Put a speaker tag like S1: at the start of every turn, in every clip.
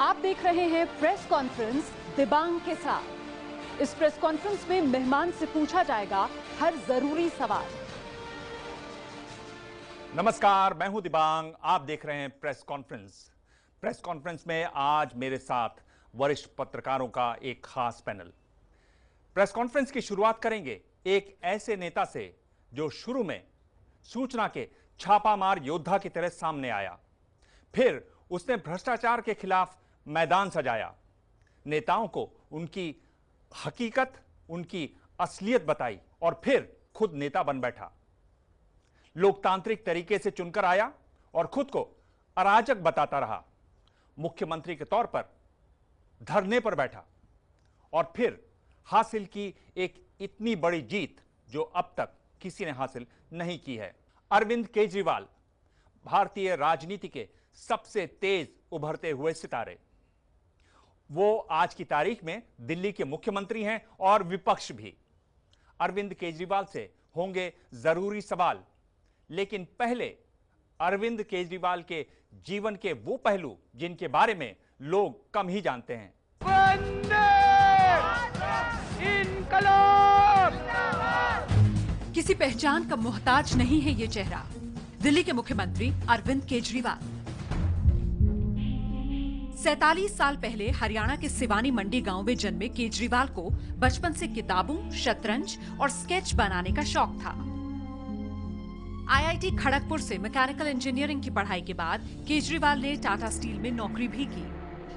S1: आप देख रहे हैं प्रेस कॉन्फ्रेंस दिबांग के साथ। इस प्रेस कॉन्फ्रेंस में मेहमान से पूछा जाएगा हर जरूरी सवाल।
S2: नमस्कार, मैं हूं दिबांग, आप देख रहे हैं प्रेस कॉन्फ्रेंस। प्रेस कॉन्फ्रेंस में आज मेरे साथ वरिष्ठ पत्रकारों का एक खास पैनल। प्रेस कॉन्फ्रेंस की शुरुआत करेंगे एक ऐसे नेता से जो शुरू में सूचना के छापामार योद्धा की तरह सामने आया, फिर उसने भ्रष्टाचार के खिलाफ मैदान सजाया, नेताओं को उनकी हकीकत, उनकी असलियत बताई और फिर खुद नेता बन बैठा। लोकतांत्रिक तरीके से चुनकर आया और खुद को अराजक बताता रहा। मुख्यमंत्री के तौर पर धरने पर बैठा और फिर हासिल की एक इतनी बड़ी जीत जो अब तक किसी ने हासिल नहीं की है। अरविंद केजरीवाल, भारतीय राजनीति के सबसे तेज उभरते हुए सितारे। वो आज की तारीख में दिल्ली के मुख्यमंत्री हैं और विपक्ष भी। अरविंद केजरीवाल से होंगे जरूरी सवाल, लेकिन पहले अरविंद केजरीवाल के जीवन के वो पहलू जिनके बारे में लोग कम ही जानते हैं।
S1: किसी पहचान का मोहताज नहीं है ये चेहरा, दिल्ली के मुख्यमंत्री अरविंद केजरीवाल। 47 साल पहले हरियाणा के सिवानी मंडी गांव में जन्मे केजरीवाल को बचपन से किताबों, शतरंज और स्केच बनाने का शौक था। आईआईटी खड़गपुर से मैकेनिकल इंजीनियरिंग की पढ़ाई के बाद केजरीवाल ने टाटा स्टील में नौकरी भी की,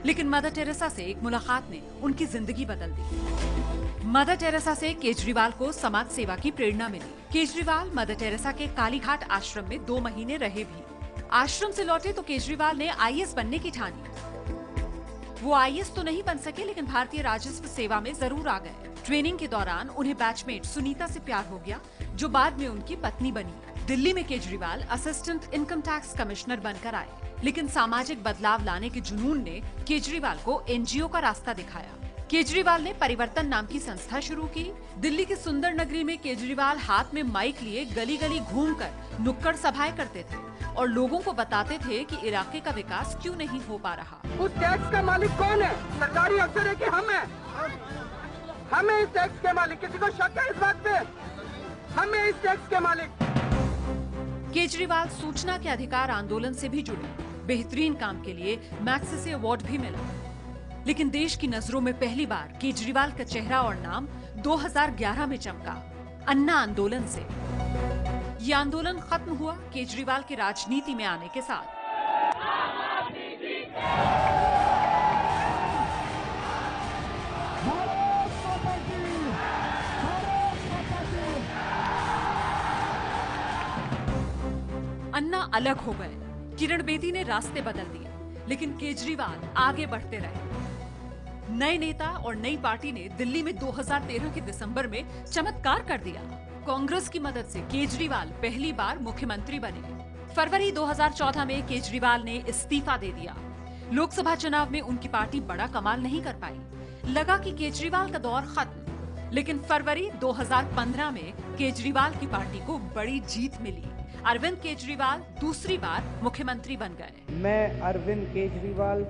S1: लेकिन मदर टेरेसा से एक मुलाकात ने उनकी जिंदगी बदल दी। मदर टेरेसा से केजरीवाल को समाज सेवा की प्रेरणा मिली। केजरीवाल मदर टेरेसा के कालीघाट आश्रम में 2 महीने रहे भी। आश्रम से लौटे तो केजरीवाल ने आईएएस बनने की ठानी। वो आईएएस तो नहीं बन सके, लेकिन भारतीय राजस्व सेवा में जरूर आ गए। ट्रेनिंग के दौरान उन्हें बैचमेट सुनीता से प्यार हो गया, जो बाद में उनकी पत्नी बनी। दिल्ली में Kejriwal assistant income tax commissioner बनकर आए, लेकिन सामाजिक बदलाव लाने के जुनून ने केजरीवाल को एनजीओ का रास्ता दिखाया। केजरीवाल ने परिवर्तन नाम की संस्था शुरू की। दिल्ली के सुंदर नगरी में केजरीवाल हाथ में माइक लिए गली गली घूमकर नुक्कड़ सभाएं करते थे और लोगों को बताते थे कि इलाके का विकास क्यों नहीं हो पा रहा।
S3: उस टैक्स का मालिक कौन है? सरकारी अफसर है कि हम हैं? हम हैं इस टैक्स के मालिक। किसी को शक है इस बात पे? हम हैं इस टैक्स के मालिक।
S1: केजरीवाल सूचना के अधिकार आंदोलन से भी जुड़े। बेहतरीन काम के लिए मैग्सेसे अवार्ड भी मिला। लेकिन देश की नजरों में पहली बार केजरीवाल का चेहरा और नाम 2011 में चमका, अन्ना आंदोलन से। ये आंदोलन खत्म हुआ केजरीवाल के राजनीति में आने के साथ। अन्ना अलग हो गए, किरण बेदी ने रास्ते बदल दिए, लेकिन केजरीवाल आगे बढ़ते रहे। नए नेता और नई पार्टी ने दिल्ली में 2013 के दिसंबर में चमत्कार कर दिया। कांग्रेस की मदद से केजरीवाल पहली बार मुख्यमंत्री बने। फरवरी 2014 में केजरीवाल ने इस्तीफा दे दिया। लोकसभा चुनाव में उनकी पार्टी बड़ा कमाल नहीं कर पाई। लगा कि केजरीवाल का दौर खत्म, लेकिन फरवरी 2015 में केजरीवाल की पार्टी को बड़ी जीत मिली। अरविंद केजरीवाल दूसरी बार मुख्यमंत्री बन गए।
S3: मैं अरविंद केजरीवाल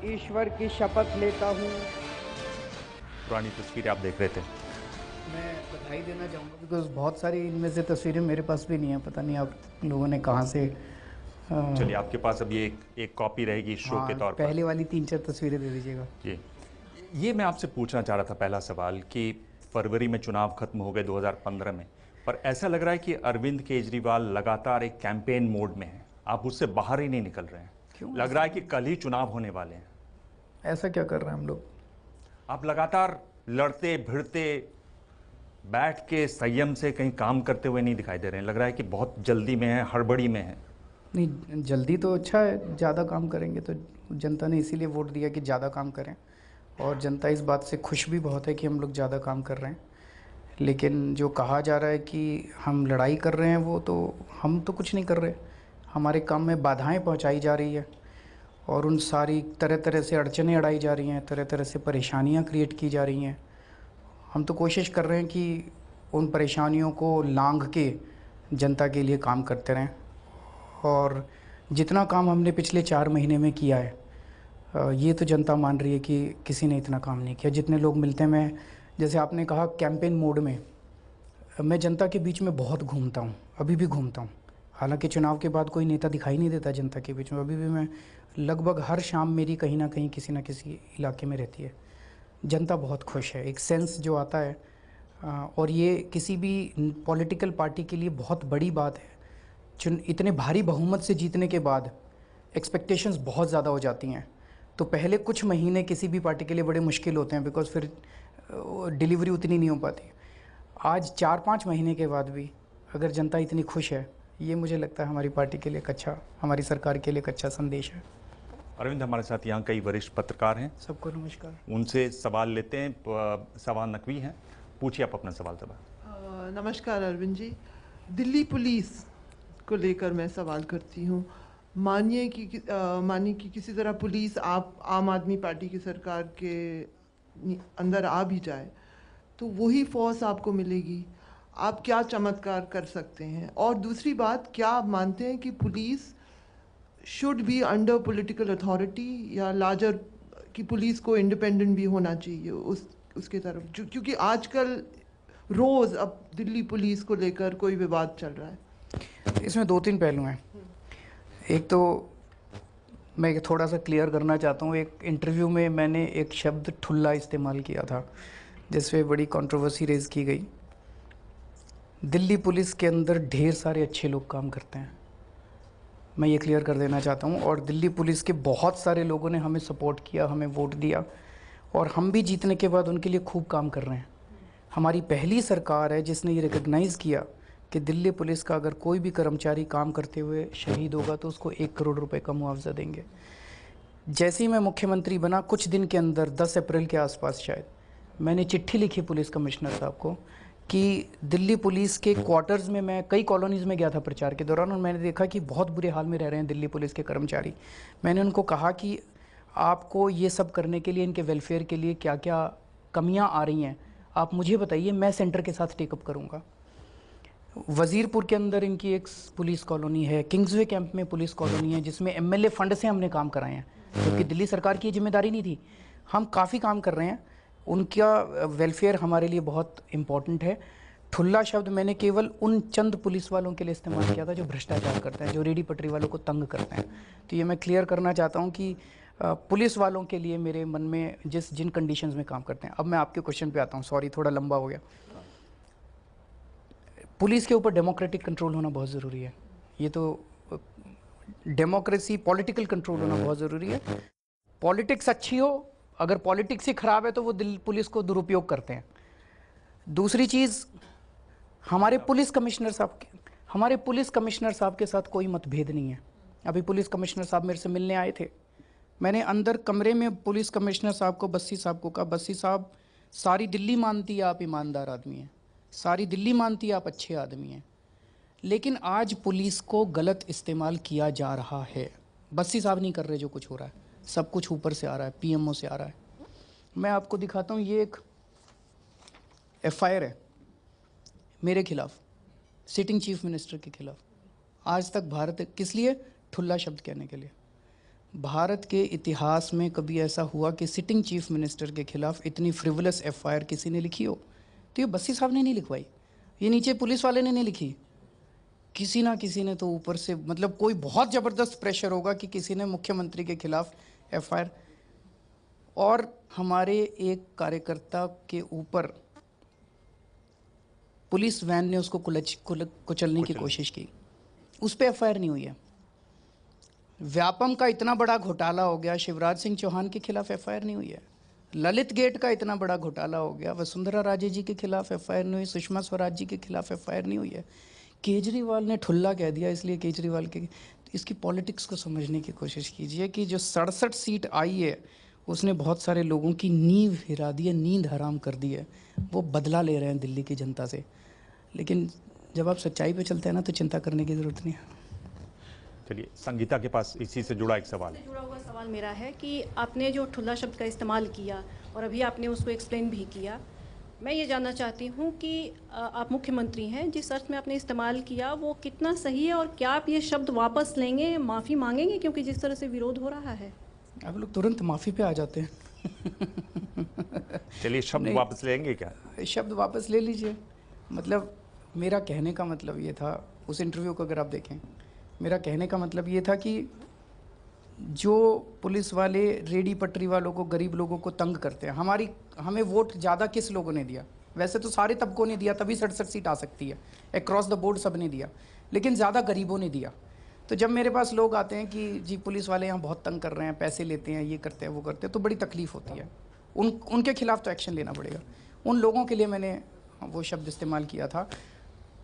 S3: ईश्वर की शपथ लेता हूँ।
S2: पुरानी तस्वीरें आप देख रहे थे।
S4: मैं बधाई देना चाहूँगा, बिकॉज बहुत सारी इनमें से तस्वीरें मेरे पास भी नहीं है। पता नहीं आप लोगों ने कहाँ से।
S2: चलिए, आपके पास अभी एक कॉपी रहेगी शो के तौर पर।
S4: पहले वाली 3-4 तस्वीरें दे दीजिएगा।
S2: ये मैं आपसे पूछना चाह रहा था, पहला सवाल कि फरवरी में चुनाव खत्म हो गए 2015 में, पर ऐसा लग रहा है कि अरविंद केजरीवाल लगातार एक कैंपेन मोड में है। आप उससे बाहर ही नहीं निकल रहे हैं।
S4: क्यों?
S2: लग रहा है कि कल ही चुनाव होने वाले हैं।
S4: ऐसा क्या कर रहे हैं हम लोग?
S2: आप लगातार लड़ते भिड़ते, बैठ के संयम से कहीं काम करते हुए नहीं दिखाई दे रहे हैं। लग रहा है कि बहुत जल्दी में है, हड़बड़ी में है।
S4: नहीं, जल्दी तो अच्छा है, ज़्यादा काम करेंगे तो जनता ने इसीलिए वोट दिया कि ज़्यादा काम करें, और जनता इस बात से खुश भी बहुत है कि हम लोग ज़्यादा काम कर रहे हैं। लेकिन जो कहा जा रहा है कि हम लड़ाई कर रहे हैं, वो तो हम तो कुछ नहीं कर रहे। हमारे काम में बाधाएं पहुंचाई जा रही है और उन सारी तरह तरह से अड़चनें अड़ाई जा रही हैं, तरह तरह से परेशानियां क्रिएट की जा रही हैं। हम तो कोशिश कर रहे हैं कि उन परेशानियों को लांघ के जनता के लिए काम करते रहें, और जितना काम हमने पिछले 4 महीने में किया है ये तो जनता मान रही है कि किसी ने इतना काम नहीं किया। जितने लोग मिलते हैं, मैं जैसे आपने कहा कैंपेन मोड में, मैं जनता के बीच में बहुत घूमता हूँ, अभी भी घूमता हूँ। हालांकि चुनाव के बाद कोई नेता दिखाई नहीं देता जनता के बीच में, अभी भी मैं लगभग हर शाम मेरी कहीं ना कहीं किसी न किसी इलाके में रहती है। जनता बहुत खुश है, एक सेंस जो आता है, और ये किसी भी पॉलिटिकल पार्टी के लिए बहुत बड़ी बात है। इतने भारी बहुमत से जीतने के बाद एक्सपेक्टेशंस बहुत ज़्यादा हो जाती हैं, तो पहले कुछ महीने किसी भी पार्टी के लिए बड़े मुश्किल होते हैं, बिकॉज फिर डिलीवरी उतनी नहीं हो पाती। आज 4-5 महीने के बाद भी अगर जनता इतनी खुश है, ये मुझे लगता है हमारी पार्टी के लिए एक अच्छा, हमारी सरकार के लिए एक अच्छा संदेश है।
S2: अरविंद, हमारे साथ यहाँ कई वरिष्ठ पत्रकार हैं,
S4: सबको नमस्कार।
S2: उनसे सवाल लेते हैं। सवाल नकवी हैं, पूछिए आप अपना सवाल।
S5: नमस्कार अरविंद जी, दिल्ली पुलिस को लेकर मैं सवाल करती हूँ। मानिए कि किसी तरह पुलिस आप आम आदमी पार्टी की सरकार के अंदर आ भी जाए, तो वही फोर्स आपको मिलेगी, आप क्या चमत्कार कर सकते हैं? और दूसरी बात, क्या आप मानते हैं कि police should be under political authority, या लार्जर कि पुलिस को इंडिपेंडेंट भी होना चाहिए उसके तरफ, क्योंकि आजकल रोज़ अब दिल्ली पुलिस को लेकर कोई विवाद चल रहा है?
S4: इसमें 2-3 पहलू हैं। एक तो मैं थोड़ा सा क्लियर करना चाहता हूँ, एक इंटरव्यू में मैंने एक शब्द ठुल्ला इस्तेमाल किया था, जिस पे बड़ी कंट्रोवर्सी रेज़ की गई। दिल्ली पुलिस के अंदर ढेर सारे अच्छे लोग काम करते हैं, मैं ये क्लियर कर देना चाहता हूँ। और दिल्ली पुलिस के बहुत सारे लोगों ने हमें सपोर्ट किया, हमें वोट दिया, और हम भी जीतने के बाद उनके लिए खूब काम कर रहे हैं। हमारी पहली सरकार है जिसने ये रिकग्नाइज़ किया कि दिल्ली पुलिस का अगर कोई भी कर्मचारी काम करते हुए शहीद होगा तो उसको 1 करोड़ रुपए का मुआवजा देंगे। जैसे ही मैं मुख्यमंत्री बना, कुछ दिन के अंदर 10 अप्रैल के आसपास शायद, मैंने चिट्ठी लिखी पुलिस कमिश्नर साहब को कि दिल्ली पुलिस के क्वार्टर्स में, मैं कई कॉलोनीज़ में गया था प्रचार के दौरान, और मैंने देखा कि बहुत बुरे हाल में रह रहे हैं दिल्ली पुलिस के कर्मचारी। मैंने उनको कहा कि आपको ये सब करने के लिए, इनके वेलफेयर के लिए क्या क्या कमियां आ रही हैं, आप मुझे बताइए, मैं सेंटर के साथ टेकअप करूँगा। वज़ीरपुर के अंदर इनकी एक पुलिस कॉलोनी है, किंग्सवे कैंप में पुलिस कॉलोनी है, जिसमें MLA फंड से हमने काम कराए हैं, क्योंकि दिल्ली सरकार की जिम्मेदारी नहीं थी। हम काफ़ी काम कर रहे हैं, उनका वेलफेयर हमारे लिए बहुत इम्पॉर्टेंट है। ठुल्ला शब्द मैंने केवल उन चंद पुलिस वालों के लिए इस्तेमाल किया था जो भ्रष्टाचार करते हैं, जो रेडी पटरी वालों को तंग करते हैं। तो ये मैं क्लियर करना चाहता हूँ कि पुलिस वालों के लिए मेरे मन में जिन कंडीशंस में काम करते हैं। अब मैं आपके क्वेश्चन पे आता हूँ, सॉरी थोड़ा लंबा हो गया। पुलिस के ऊपर डेमोक्रेटिक कंट्रोल होना बहुत ज़रूरी है। ये तो डेमोक्रेसी, पॉलिटिकल कंट्रोल होना बहुत ज़रूरी है। पॉलिटिक्स अच्छी हो, अगर पॉलिटिक्स ही ख़राब है तो वो दिल्ली पुलिस को दुरुपयोग करते हैं। दूसरी चीज़, हमारे पुलिस कमिश्नर साहब के साथ कोई मतभेद नहीं है। अभी पुलिस कमिश्नर साहब मेरे से मिलने आए थे, मैंने अंदर कमरे में पुलिस कमिश्नर साहब को, बस्सी साहब को कहा, बस्सी साहब, सारी दिल्ली मानती है आप ईमानदार आदमी हैं, सारी दिल्ली मानती है आप अच्छे आदमी हैं, लेकिन आज पुलिस को गलत इस्तेमाल किया जा रहा है। बस्सी साहब नहीं कर रहे जो कुछ हो रहा है, सब कुछ ऊपर से आ रहा है, PMO से आ रहा है। मैं आपको दिखाता हूँ, ये एक FIR है मेरे खिलाफ, सिटिंग चीफ मिनिस्टर के खिलाफ। आज तक भारत, किस लिए? ठुल्ला शब्द कहने के लिए। भारत के इतिहास में कभी ऐसा हुआ कि सिटिंग चीफ मिनिस्टर के खिलाफ इतनी फ्रिवलस FIR किसी ने लिखी हो? तो ये बस्सी साहब ने नहीं लिखवाई, ये नीचे पुलिस वाले ने नहीं लिखी, किसी ना किसी ने तो ऊपर से, मतलब कोई बहुत ज़बरदस्त प्रेशर होगा कि किसी ने मुख्यमंत्री के खिलाफ FIR। और हमारे एक कार्यकर्ता के ऊपर पुलिस वैन ने उसको कुचलने की कोशिश की, उस पर FIR नहीं हुई है। व्यापम का इतना बड़ा घोटाला हो गया, शिवराज सिंह चौहान के खिलाफ FIR नहीं हुई है। ललित गेट का इतना बड़ा घोटाला हो गया, वसुंधरा राजे जी के खिलाफ FIR नहीं हुई, सुषमा स्वराज जी के खिलाफ FIR नहीं हुई है। केजरीवाल ने ठुल्ला कह दिया, इसलिए केजरीवाल के, इसकी पॉलिटिक्स को समझने की कोशिश कीजिए कि जो 67 सीट आई है उसने बहुत सारे लोगों की नींव हिरा दी है, नींद हराम कर दी है। वो बदला ले रहे हैं दिल्ली की जनता से, लेकिन जब आप सच्चाई पे चलते हैं ना तो चिंता करने की ज़रूरत नहीं है।
S2: चलिए, संगीता के पास इसी से जुड़ा एक सवाल है।
S6: जुड़ा हुआ सवाल मेरा है कि आपने जो ठुल्ला शब्द का इस्तेमाल किया और अभी आपने उसको एक्सप्लेन भी किया, मैं ये जानना चाहती हूँ कि आप मुख्यमंत्री हैं, जिस अर्थ में आपने इस्तेमाल किया वो कितना सही है, और क्या आप ये शब्द वापस लेंगे, माफ़ी मांगेंगे, क्योंकि जिस तरह से विरोध हो रहा है?
S4: आप लोग तुरंत माफ़ी पे आ जाते हैं।
S2: चलिए, शब्द
S4: नहीं।
S2: वापस लेंगे क्या?
S4: शब्द वापस ले लीजिए। मतलब मेरा कहने का मतलब ये था, उस इंटरव्यू को अगर आप देखें, मेरा कहने का मतलब ये था कि जो पुलिस वाले रेडी पटरी वालों को, गरीब लोगों को तंग करते हैं, हमें वोट ज़्यादा किस लोगों ने दिया? वैसे तो सारे तबकों ने दिया, तभी 67 सीट आ सकती है, अक्रॉस द बोर्ड सब ने दिया, लेकिन ज़्यादा गरीबों ने दिया। तो जब मेरे पास लोग आते हैं कि जी पुलिस वाले यहाँ बहुत तंग कर रहे हैं, पैसे लेते हैं, ये करते हैं, वो करते हैं, तो बड़ी तकलीफ़ होती है। उनके खिलाफ तो एक्शन लेना पड़ेगा। उन लोगों के लिए मैंने वो शब्द इस्तेमाल किया था।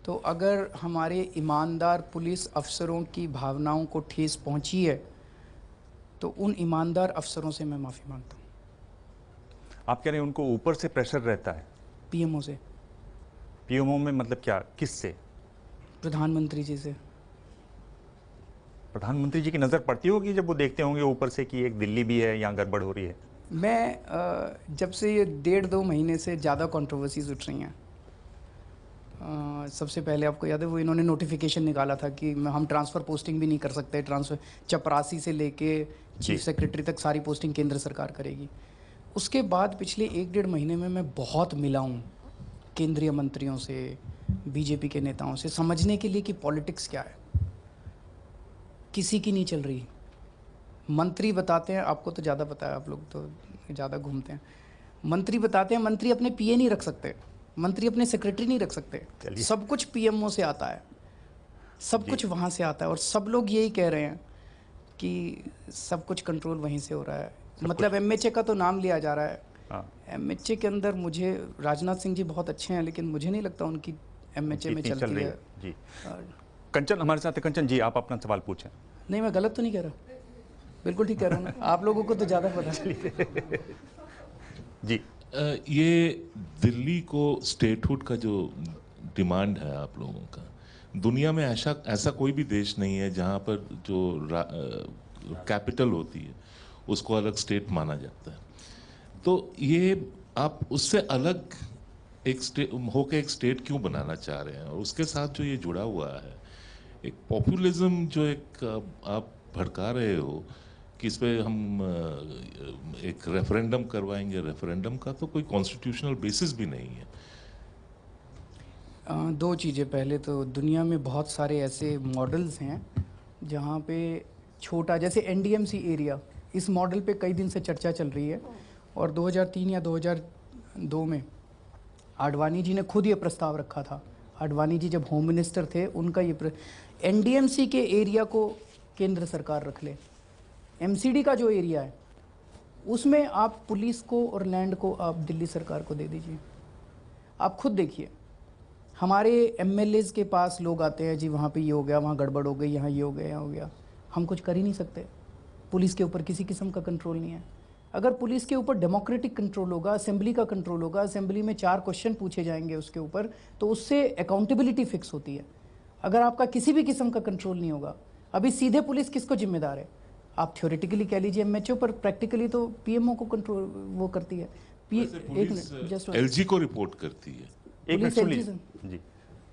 S4: तो अगर हमारे ईमानदार पुलिस अफसरों की भावनाओं को ठेस पहुंची है तो उन ईमानदार अफसरों से मैं माफ़ी मांगता हूँ।
S2: आप कह रहे हैं उनको ऊपर से प्रेशर रहता है?
S4: पीएमओ से।
S2: पीएमओ में मतलब क्या, किस से?
S4: प्रधानमंत्री जी से।
S2: प्रधानमंत्री जी की नज़र पड़ती होगी जब वो देखते होंगे ऊपर से कि एक दिल्ली भी है, यहाँ गड़बड़ हो रही है?
S4: मैं जब से ये 1.5-2 महीने से ज़्यादा कंट्रोवर्सीज उठ रही हैं, सबसे पहले आपको याद है वो इन्होंने नोटिफिकेशन निकाला था कि हम ट्रांसफ़र पोस्टिंग भी नहीं कर सकते, ट्रांसफ़र चपरासी से लेके चीफ सेक्रेटरी तक सारी पोस्टिंग केंद्र सरकार करेगी। उसके बाद पिछले 1-1.5 महीने में मैं बहुत मिला हूँ केंद्रीय मंत्रियों से, बीजेपी के नेताओं से, समझने के लिए कि पॉलिटिक्स क्या है। किसी की नहीं चल रही। मंत्री बताते हैं, आपको तो ज़्यादा पता है, आप लोग तो ज़्यादा घूमते हैं। मंत्री बताते हैं मंत्री अपने पीए नहीं रख सकते, मंत्री अपने सेक्रेटरी नहीं रख सकते, सब कुछ पीएमओ से आता है, सब कुछ वहाँ से आता है। और सब लोग यही कह रहे हैं कि सब कुछ कंट्रोल वहीं से हो रहा है। मतलब एमएचए का तो नाम लिया जा रहा है। एमएचए के अंदर मुझे राजनाथ सिंह जी बहुत अच्छे हैं, लेकिन मुझे नहीं लगता उनकी एमएचए में चलती है
S2: जी। कंचन हमारे साथ है। कंचन जी, आप अपना सवाल पूछें।
S4: नहीं, मैं गलत तो नहीं कह रहा, बिल्कुल ठीक कह रहा हूँ ना। आप लोगों को तो ज़्यादा पता है
S2: जी।
S7: ये दिल्ली को स्टेटहुड का जो डिमांड है आप लोगों का, दुनिया में ऐसा कोई भी देश नहीं है जहाँ पर जो कैपिटल होती है उसको अलग स्टेट माना जाता है। तो ये आप उससे अलग एक स्टेट क्यों बनाना चाह रहे हैं? और उसके साथ जो ये जुड़ा हुआ है एक पॉपुलिज्म जो एक आप भड़का रहे हो कि इस पे हम एक रेफरेंडम करवाएंगे। रेफरेंडम का तो कोई कॉन्स्टिट्यूशनल बेसिस भी नहीं है।
S4: दो चीज़ें। पहले तो दुनिया में बहुत सारे ऐसे मॉडल्स हैं जहाँ पे छोटा, जैसे एनडीएमसी एरिया, इस मॉडल पे कई दिन से चर्चा चल रही है। और 2003 या 2002 में आडवाणी जी ने खुद ये प्रस्ताव रखा था। आडवाणी जी जब होम मिनिस्टर थे, उनका ये एनडीएमसी के एरिया को केंद्र सरकार रख ले। एमसीडी का जो एरिया है उसमें आप पुलिस को और लैंड को आप दिल्ली सरकार को दे दीजिए। आप खुद देखिए, हमारे एमएलएज के पास लोग आते हैं, जी वहाँ पे ये हो गया, वहाँ गड़बड़ हो गई, यहाँ ये हो गया, यहाँ हो गया। हम कुछ कर ही नहीं सकते। पुलिस के ऊपर किसी किस्म का कंट्रोल नहीं है। अगर पुलिस के ऊपर डेमोक्रेटिक कंट्रोल होगा, असेंबली का कंट्रोल होगा, असेंबली में 4 क्वेश्चन पूछे जाएंगे उसके ऊपर, तो उससे अकाउंटेबिलिटी फिक्स होती है। अगर आपका किसी भी किस्म का कंट्रोल नहीं होगा, अभी सीधे पुलिस किसको जिम्मेदार है? आप थ्योरेटिकली कह लीजिए एमएचओ, पर प्रैक्टिकली तो पीएमओ को कंट्रोल वो करती है।
S7: एलजी को रिपोर्ट करती है।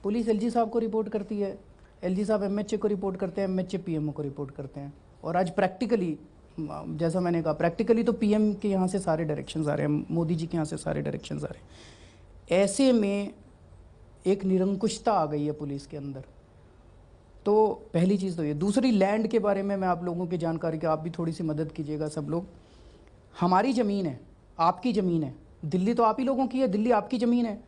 S4: पुलिस एलजी साहब को रिपोर्ट करती है, एलजी साहब एमएचए को रिपोर्ट करते हैं, एमएचए पीएमओ को रिपोर्ट करते हैं। और आज प्रैक्टिकली, जैसा मैंने कहा, प्रैक्टिकली तो पीएम के यहाँ से सारे डायरेक्शंस आ रहे हैं, मोदी जी के यहाँ से सारे डायरेक्शंस आ रहे हैं। ऐसे में एक निरंकुशता आ गई है पुलिस के अंदर। तो पहली चीज़ तो ये। दूसरी, लैंड के बारे में मैं आप लोगों की जानकारी की आप भी थोड़ी सी मदद कीजिएगा सब लोग। हमारी ज़मीन है, आपकी ज़मीन है, दिल्ली तो आप ही लोगों की है, दिल्ली आपकी ज़मीन है।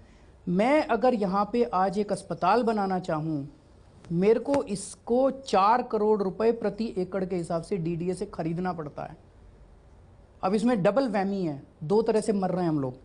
S4: मैं अगर यहाँ पे आज एक अस्पताल बनाना चाहूँ, मेरे को इसको 4 करोड़ रुपए प्रति एकड़ के हिसाब से डीडीए से खरीदना पड़ता है। अब इसमें डबल वैमी है, 2 तरह से मर रहे हैं हम लोग।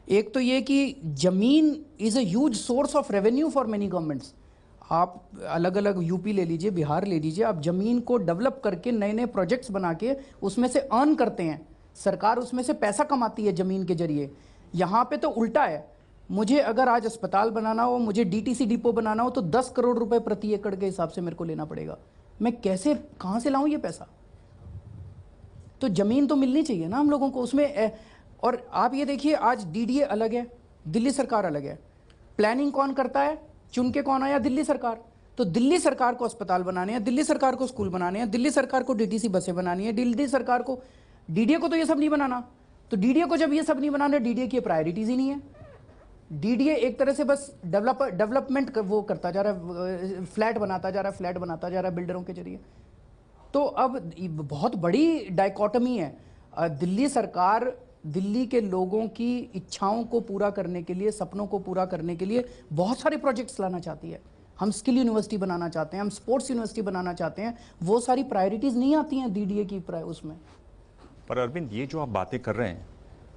S4: एक तो ये कि ज़मीन is a huge source of revenue for many governments. आप अलग अलग यूपी ले लीजिए, बिहार ले लीजिए, आप ज़मीन को डेवलप करके नए नए प्रोजेक्ट्स बना के उसमें से अर्न करते हैं, सरकार उसमें से पैसा कमाती है ज़मीन के जरिए। यहाँ पे तो उल्टा है। मुझे अगर आज अस्पताल बनाना हो, मुझे डीटीसी डिपो बनाना हो, तो 10 करोड़ रुपए प्रति एकड़ के हिसाब से मेरे को लेना पड़ेगा। मैं कैसे, कहाँ से लाऊं ये पैसा? तो ज़मीन तो मिलनी चाहिए ना हम लोगों को उसमें। और आप ये देखिए, आज डीडीए अलग है, दिल्ली सरकार अलग है। प्लानिंग कौन करता है? चुन के कौन आया? दिल्ली सरकार। तो दिल्ली सरकार को अस्पताल बनाने हैं, दिल्ली सरकार को स्कूल बनाने हैं, दिल्ली सरकार को डीटीसी बसें बनानी है, दिल्ली सरकार को डीडीए को तो ये सब नहीं बनाना, तो डीडीए को जब ये सब नहीं बनाना, डीडीए की प्रायोरिटीज ही नहीं है। डीडीए एक तरह से बस डेवलपमेंट वो करता जा रहा है, फ्लैट बनाता जा रहा है बिल्डरों के जरिए। तो अब बहुत बड़ी डाइकोटमी है। दिल्ली सरकार दिल्ली के लोगों की इच्छाओं को पूरा करने के लिए, सपनों को पूरा करने के लिए बहुत सारे प्रोजेक्ट्स लाना चाहती है। हम स्किल यूनिवर्सिटी बनाना चाहते हैं, हम स्पोर्ट्स यूनिवर्सिटी बनाना चाहते हैं, वो सारी प्रायोरिटीज नहीं आती हैं डीडीए की उसमें।
S2: पर अरविंद, ये जो आप बातें कर रहे हैं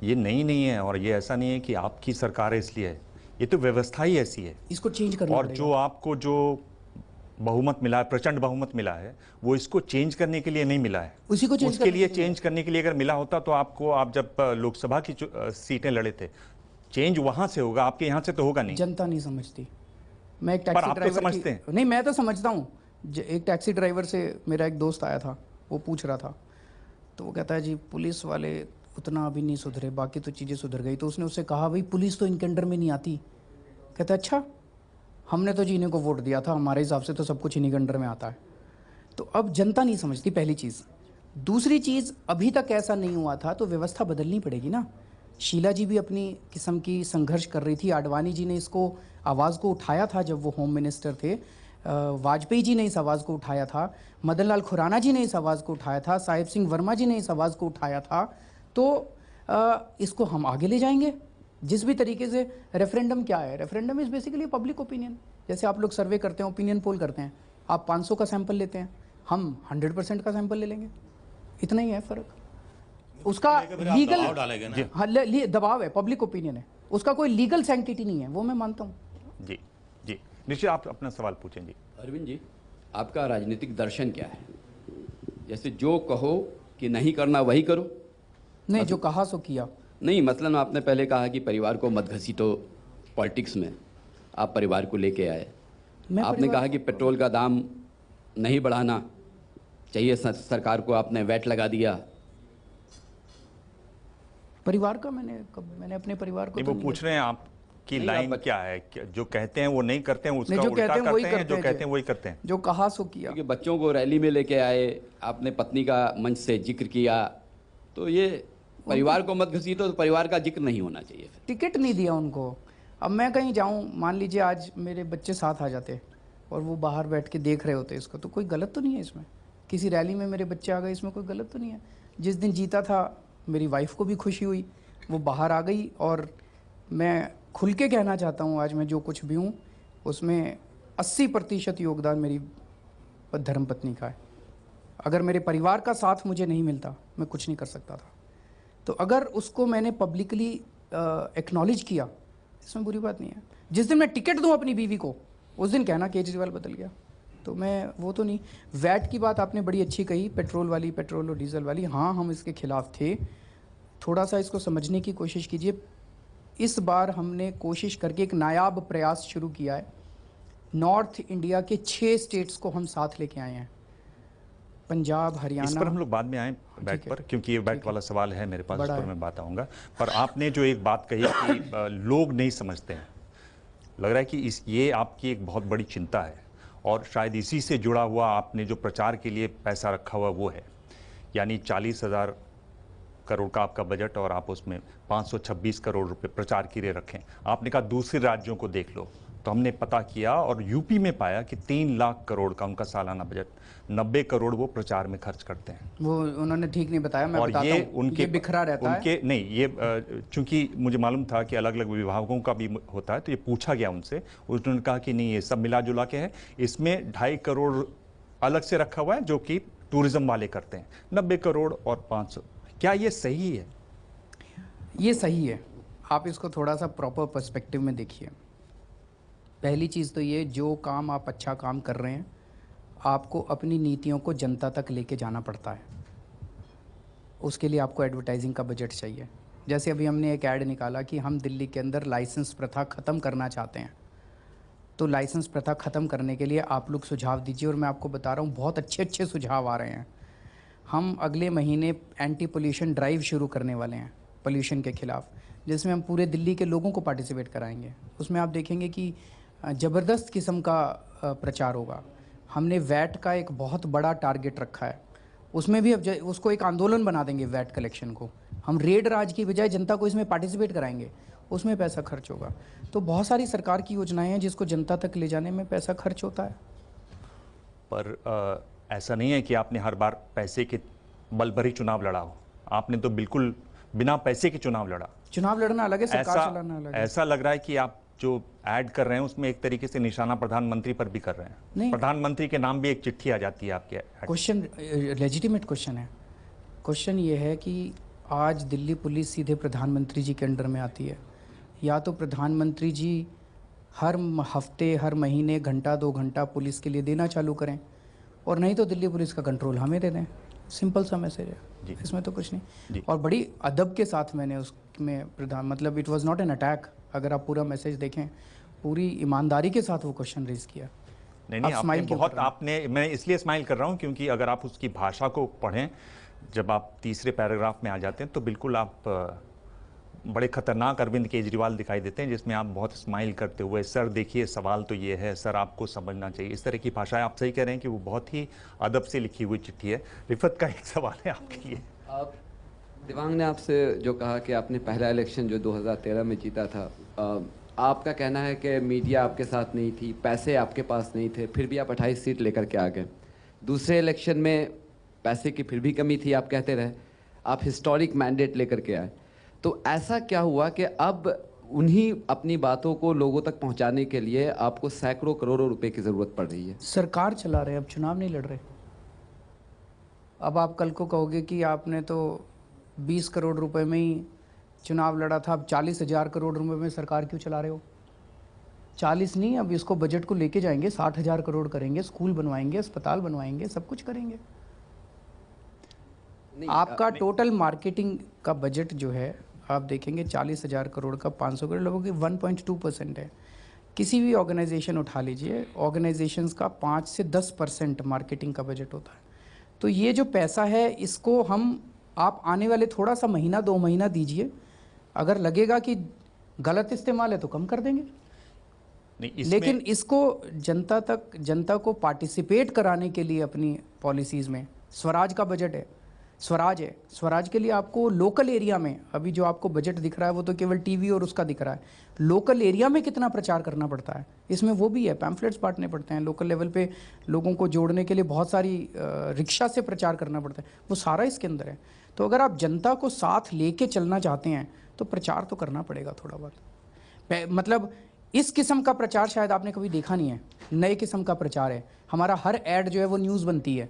S2: ये नई नहीं है, और ये ऐसा नहीं है कि आपकी सरकार है इसलिए है, ये तो व्यवस्था ही ऐसी है।
S4: इसको चेंज करना
S2: और
S4: पड़ेगा।
S2: जो आपको जो बहुमत मिला है, प्रचंड बहुमत मिला है, वो इसको चेंज करने के लिए नहीं मिला है।
S4: उसी को चेंज
S2: उसके लिए चेंज करने के लिए अगर मिला होता तो आपको, आप जब लोकसभा की सीटें लड़े थे, चेंज वहां से होगा, आपके यहाँ से तो होगा नहीं।
S4: जनता नहीं समझती। मैं एक
S2: पर
S4: टैक्सी
S2: आप तो
S4: ड्राइवर
S2: समझते हैं।
S4: नहीं, मैं तो समझता हूँ। एक टैक्सी ड्राइवर से मेरा एक दोस्त आया था, वो पूछ रहा था, तो वो कहता है जी पुलिस वाले उतना अभी नहीं सुधरे, बाकी तो चीज़ें सुधर गई। तो उसने उससे कहा भाई पुलिस तो इनके अंडर में नहीं आती। कहता है अच्छा, हमने तो जी इन्हीं को वोट दिया था, हमारे हिसाब से तो सब कुछ इन्हीं के अंडर में आता है। तो अब जनता नहीं समझती, पहली चीज़। दूसरी चीज़, अभी तक ऐसा नहीं हुआ था तो व्यवस्था बदलनी पड़ेगी ना। शीला जी भी अपनी किस्म की संघर्ष कर रही थी, आडवाणी जी ने इसको आवाज़ को उठाया था जब वो होम मिनिस्टर थे, वाजपेयी जी ने इस आवाज़ को उठाया था, मदन लाल खुराना जी ने इस आवाज़ को उठाया था, साहिब सिंह वर्मा जी ने इस आवाज़ को उठाया था। तो इसको हम आगे ले जाएंगे जिस भी तरीके से। रेफरेंडम क्या है? Referendum is basically public opinion. जैसे आप लोग सर्वे करते हैं, ओपिनियन पोल करते हैं, आप 500 का सैंपल लेते हैं, हम 100% का सैंपल ले लेंगे, इतना ही है फ़र्क। उसका लीगल हाँ, दबाव है, पब्लिक ओपिनियन है, उसका कोई लीगल सैंक्टिटी नहीं है, वो मैं मानता हूँ।
S2: जी जी, निश्चित आप अपना सवाल पूछें जी।
S8: अरविंद जी, आपका राजनीतिक दर्शन क्या है? जैसे जो कहो कि नहीं करना वही करो?
S4: नहीं, जो कहा सो किया।
S8: नहीं, मसलन आपने पहले कहा कि परिवार को मत घसीटो पॉलिटिक्स में, आप परिवार को लेके आए। आपने कहा कि पेट्रोल का दाम नहीं बढ़ाना चाहिए सरकार को, आपने वैट लगा दिया।
S4: परिवार का मैंने अपने परिवार को
S2: वो पूछ रहे हैं आपकी लाइन क्या है, जो कहते हैं वो नहीं करते हैं, उसका
S4: जो
S2: उल्टा
S4: कहते हैं वही
S2: करते हैं, जो
S4: करते
S2: कहते हैं वही करते हैं।
S4: जो कहा सो किया।
S8: क्योंकि बच्चों को रैली में लेके आए, आपने पत्नी का मंच से जिक्र किया, तो ये परिवार को मत घसीटो, तो परिवार का जिक्र नहीं होना चाहिए।
S4: टिकट नहीं दिया उनको। अब मैं कहीं जाऊं, मान लीजिए आज मेरे बच्चे साथ आ जाते और वो बाहर बैठ के देख रहे होते इसको, तो कोई गलत तो नहीं है इसमें। किसी रैली में मेरे बच्चे आ गए, इसमें कोई गलत तो नहीं है। जिस दिन जीता था मेरी वाइफ को भी खुशी हुई, वो बाहर आ गई, और मैं खुल के कहना चाहता हूँ आज मैं जो कुछ भी हूँ उसमें 80% योगदान मेरी धर्मपत्नी का है। अगर मेरे परिवार का साथ मुझे नहीं मिलता मैं कुछ नहीं कर सकता था। तो अगर उसको मैंने पब्लिकली एक्नॉलेज किया, इसमें बुरी बात नहीं है। जिस दिन मैं टिकट दूं अपनी बीवी को, उस दिन कहना केजरीवाल बदल गया, तो मैं वो तो नहीं। वैट की बात आपने बड़ी अच्छी कही, पेट्रोल और डीजल वाली, हाँ हम इसके खिलाफ थे। थोड़ा सा इसको समझने की कोशिश कीजिए। इस बार हमने कोशिश करके एक नायाब प्रयास शुरू किया है। नॉर्थ इंडिया के 6 स्टेट्स को हम साथ लेके आए हैं, पंजाब, हरियाणा।
S2: इस पर हम लोग बाद में आए बैट पर, क्योंकि ये बैट वाला सवाल है मेरे पास, इस पर मैं बात आऊँगा। पर आपने जो एक बात कही कि लोग नहीं समझते हैं, लग रहा है कि ये आपकी एक बहुत बड़ी चिंता है, और शायद इसी से जुड़ा हुआ आपने जो प्रचार के लिए पैसा रखा हुआ वो है, यानी 40,000 करोड़ का आपका बजट, और आप उसमें 526 करोड़ रुपए प्रचार के लिए रखें। आपने कहा दूसरे राज्यों को देख लो, तो हमने पता किया और यूपी में पाया कि 3 लाख करोड़ का उनका सालाना बजट, 90 करोड़ वो प्रचार में खर्च करते हैं।
S4: वो उन्होंने ठीक नहीं बताया, मैं
S2: और
S4: बताता
S2: ये
S4: हूं,
S2: उनके
S4: ये बिखरा रहता
S2: उनके
S4: है।
S2: नहीं, ये चूंकि मुझे मालूम था कि अलग अलग विभागों का भी होता है, तो ये पूछा गया उनसे, उन्होंने कहा कि नहीं, ये सब मिला जुला के है, इसमें 2.5 करोड़ अलग से रखा हुआ है जो कि टूरिज्म वाले करते हैं, 90 करोड़ और 500। क्या ये सही है?
S4: ये सही है। आप इसको थोड़ा सा प्रॉपर पर्सपेक्टिव में देखिए। पहली चीज़ तो ये, जो काम आप अच्छा काम कर रहे हैं, आपको अपनी नीतियों को जनता तक लेके जाना पड़ता है। उसके लिए आपको एडवर्टाइजिंग का बजट चाहिए। जैसे अभी हमने एक ऐड निकाला कि हम दिल्ली के अंदर लाइसेंस प्रथा ख़त्म करना चाहते हैं, तो लाइसेंस प्रथा ख़त्म करने के लिए आप लोग सुझाव दीजिए, और मैं आपको बता रहा हूँ बहुत अच्छे सुझाव आ रहे हैं। हम अगले महीने एंटी पोल्यूशन ड्राइव शुरू करने वाले हैं पोल्यूशन के ख़िलाफ़, जिसमें हम पूरे दिल्ली के लोगों को पार्टिसिपेट कराएंगे। उसमें आप देखेंगे कि ज़बरदस्त किस्म का प्रचार होगा। हमने वैट का एक बहुत बड़ा टारगेट रखा है, उसमें भी अब उसको एक आंदोलन बना देंगे वैट कलेक्शन को। हम रेड राज की बजाय जनता को इसमें पार्टिसिपेट कराएंगे, उसमें पैसा खर्च होगा। तो बहुत सारी सरकार की योजनाएं हैं जिसको जनता तक ले जाने में पैसा खर्च होता है।
S2: पर ऐसा नहीं है कि आपने हर बार पैसे के बल पर ही चुनाव लड़ा हो। आपने तो बिल्कुल बिना पैसे के चुनाव लड़ा।
S4: चुनाव लड़ना अलग है, सरकार चलाना अलग है।
S2: ऐसा लग रहा है कि आप जो ऐड कर रहे हैं उसमें एक तरीके से निशाना प्रधानमंत्री पर भी कर रहे हैं।
S4: नहीं,
S2: प्रधानमंत्री के नाम भी एक चिट्ठी आ जाती है आपके।
S4: क्वेश्चन लेजिटिमेट क्वेश्चन है। क्वेश्चन ये है कि आज दिल्ली पुलिस सीधे प्रधानमंत्री जी के अंडर में आती है, या तो प्रधानमंत्री जी हर हफ्ते हर महीने घंटा 2 घंटा पुलिस के लिए देना चालू करें, और नहीं तो दिल्ली पुलिस का कंट्रोल हमें दे दें। सिंपल सा मैसेज है, इसमें तो कुछ नहीं। और बड़ी अदब के साथ मैंने उसमें मतलब it was not an attack. अगर आप पूरा मैसेज देखें, पूरी ईमानदारी के साथ वो क्वेश्चन रेज किया।
S2: नहीं, आपने मैं इसलिए स्माइल कर रहा हूँ क्योंकि अगर आप उसकी भाषा को पढ़ें, जब आप तीसरे पैराग्राफ में आ जाते हैं तो बिल्कुल आप बड़े खतरनाक अरविंद केजरीवाल दिखाई देते हैं, जिसमें आप बहुत स्माइल करते हुए, सर देखिए सवाल तो ये है, सर आपको समझना चाहिए, इस तरह की भाषा है। आप सही कह रहे हैं कि वो बहुत ही अदब से लिखी हुई चिट्ठी है। रिफत का एक सवाल है आपके लिए।
S9: दिवांग ने आपसे जो कहा कि आपने पहला इलेक्शन जो 2013 में जीता था, आपका कहना है कि मीडिया आपके साथ नहीं थी, पैसे आपके पास नहीं थे, फिर भी आप 28 सीट लेकर के आ गए। दूसरे इलेक्शन में पैसे की फिर भी कमी थी, आप कहते रहे, आप हिस्टोरिक मैंडेट लेकर के आए। तो ऐसा क्या हुआ कि अब उन्हीं अपनी बातों को लोगों तक पहुंचाने के लिए आपको सैकड़ों करोड़ों रुपए की ज़रूरत पड़ रही है?
S4: सरकार चला रहे, अब चुनाव नहीं लड़ रहे। अब आप कल को कहोगे कि आपने तो 20 करोड़ रुपए में ही चुनाव लड़ा था, अब 40,000 करोड़ रुपए में सरकार क्यों चला रहे हो? 40 नहीं, अब इसको बजट को लेके जाएंगे, 60,000 करोड़ करेंगे, स्कूल बनवाएंगे, अस्पताल बनवाएंगे, सब कुछ करेंगे। आपका टोटल मार्केटिंग का बजट जो है आप देखेंगे 40,000 करोड़ का 500 करोड़, लोगों की 1.2% है। किसी भी ऑर्गेनाइजेशन उठा लीजिए, ऑर्गेनाइजेशंस का 5 से 10% मार्केटिंग का बजट होता है। तो ये जो पैसा है इसको आप आने वाले थोड़ा सा महीना 2 महीना दीजिए, अगर लगेगा कि गलत इस्तेमाल है तो कम कर देंगे। लेकिन इसको जनता को पार्टिसिपेट कराने के लिए अपनी पॉलिसीज़ में स्वराज का बजट है, स्वराज के लिए आपको लोकल एरिया में अभी जो आपको बजट दिख रहा है वो तो केवल टीवी और उसका दिख रहा है। लोकल एरिया में कितना प्रचार करना पड़ता है इसमें वो भी है, पैम्फलेट्स बांटने पड़ते हैं, लोकल लेवल पे लोगों को जोड़ने के लिए बहुत सारी रिक्शा से प्रचार करना पड़ता है, वो सारा इसके अंदर है। तो अगर आप जनता को साथ लेके चलना चाहते हैं तो प्रचार तो करना पड़ेगा थोड़ा बहुत। मतलब इस किस्म का प्रचार शायद आपने कभी देखा नहीं है, नए किस्म का प्रचार है। हमारा हर ऐड जो है वो न्यूज़ बनती है।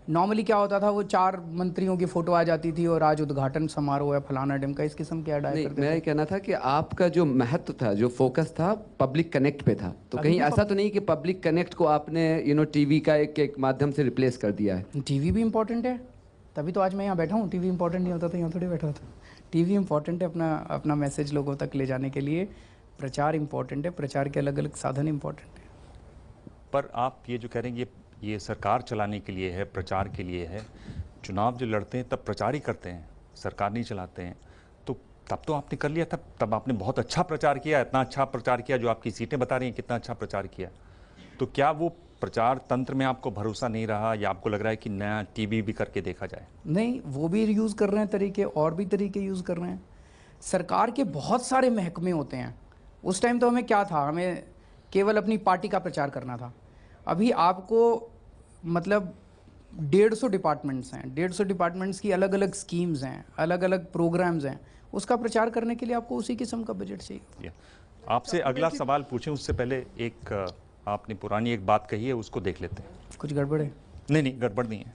S4: नॉर्मली क्या होता था, वो 4 मंत्रियों की फोटो आ जाती थी और आज उद्घाटन समारोह है फलाना डिम का, इस किस्म के ऐड आया करते थे।
S9: मैं कहना था कि आपका जो महत्व था, जो फोकस था, पब्लिक कनेक्ट पे था। तो कहीं ऐसा तो नहीं कि पब्लिक कनेक्ट को आपने टीवी का एक माध्यम से रिप्लेस कर दिया है?
S4: टीवी भी इम्पोर्टेंट है, तभी तो आज मैं यहाँ बैठा हूँ। टीवी इंपॉर्टेंट नहीं होता तो यहाँ थोड़ी बैठा होता। टीवी इंपॉर्टेंट है अपना मैसेज लोगों तक ले जाने के लिए, प्रचार इंपॉर्टेंट है, प्रचार के अलग अलग साधन इंपॉर्टेंट है।
S2: पर आप ये जो कह रहे हैं ये सरकार चलाने के लिए है, प्रचार के लिए है। चुनाव जो लड़ते हैं तब प्रचार ही करते हैं, सरकार नहीं चलाते हैं। तो तब तो आपने कर लिया था, तब आपने बहुत अच्छा प्रचार किया, इतना अच्छा प्रचार किया जो आपकी सीटें बता रही हैं कितना अच्छा प्रचार किया। तो क्या वो प्रचार तंत्र में आपको भरोसा नहीं रहा, या आपको लग रहा है कि नया टीवी भी करके देखा जाए?
S4: नहीं, वो भी यूज़ कर रहे हैं तरीके, और भी तरीके यूज़ कर रहे हैं। सरकार के बहुत सारे महकमे होते हैं। उस टाइम तो हमें क्या था, हमें केवल अपनी पार्टी का प्रचार करना था। अभी आपको मतलब 150 डिपार्टमेंट्स हैं, 150 डिपार्टमेंट्स की अलग अलग स्कीम्स हैं, अलग अलग प्रोग्राम्स हैं। उसका प्रचार करने के लिए आपको उसी किस्म का बजट चाहिए।
S2: आपसे अगला सवाल पूछें उससे पहले एक आपने पुरानी एक बात कही है, उसको देख लेते हैं।
S4: कुछ गड़बड़ है?
S2: नहीं, गड़बड़ नहीं है।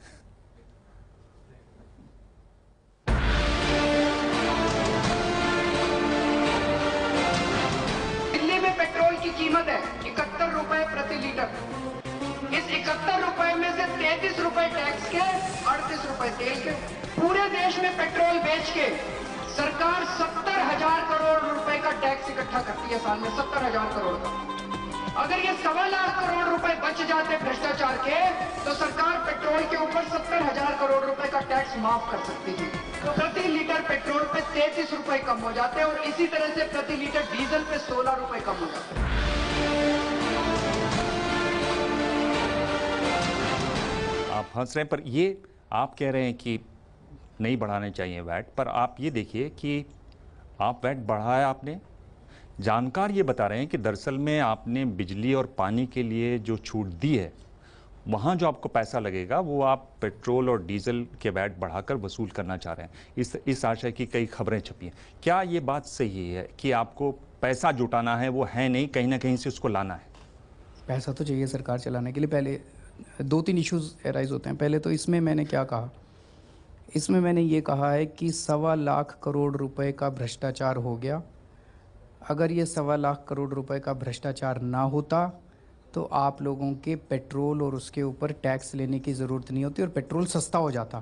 S3: दिल्ली में पेट्रोल की कीमत है 71 रुपए प्रति लीटर। इस 71 रुपए में से 33 रुपए टैक्स के, 38 रुपए तेल के। पूरे देश में पेट्रोल बेच के सरकार 70,000 करोड़ रुपए का टैक्स इकट्ठा करती है साल में, 70,000 करोड़ का। अगर ये 1.25 लाख करोड़ रुपए बच जाते भ्रष्टाचार के, तो सरकार पेट्रोल के ऊपर 70,000 करोड़ रुपए का टैक्स माफ कर सकती थी। तो प्रति लीटर पेट्रोल पे 33 रुपए कम हो जाते हैं, और इसी तरह से प्रति लीटर डीजल पे 16 रुपए कम हो जाते हैं।
S2: आप हंस रहे हैं, पर ये आप कह रहे हैं कि नहीं बढ़ाने चाहिए वैट, पर आप ये देखिए कि आप वैट बढ़ाया आपने। जानकार ये बता रहे हैं कि दरअसल में आपने बिजली और पानी के लिए जो छूट दी है, वहाँ जो आपको पैसा लगेगा वो आप पेट्रोल और डीजल के वैट बढ़ाकर वसूल करना चाह रहे हैं। इस आशय की कई खबरें छपी हैं। क्या ये बात सही है कि आपको पैसा जुटाना है, वो है नहीं, कहीं ना कहीं से उसको लाना है?
S4: पैसा तो चाहिए सरकार चलाने के लिए। पहले 2-3 इश्यूज एराइज होते हैं। पहले तो इसमें मैंने क्या कहा, इसमें मैंने ये कहा है कि 1.25 लाख करोड़ रुपए का भ्रष्टाचार हो गया। अगर ये 1.25 लाख करोड़ रुपए का भ्रष्टाचार ना होता तो आप लोगों के पेट्रोल और उसके ऊपर टैक्स लेने की ज़रूरत नहीं होती और पेट्रोल सस्ता हो जाता।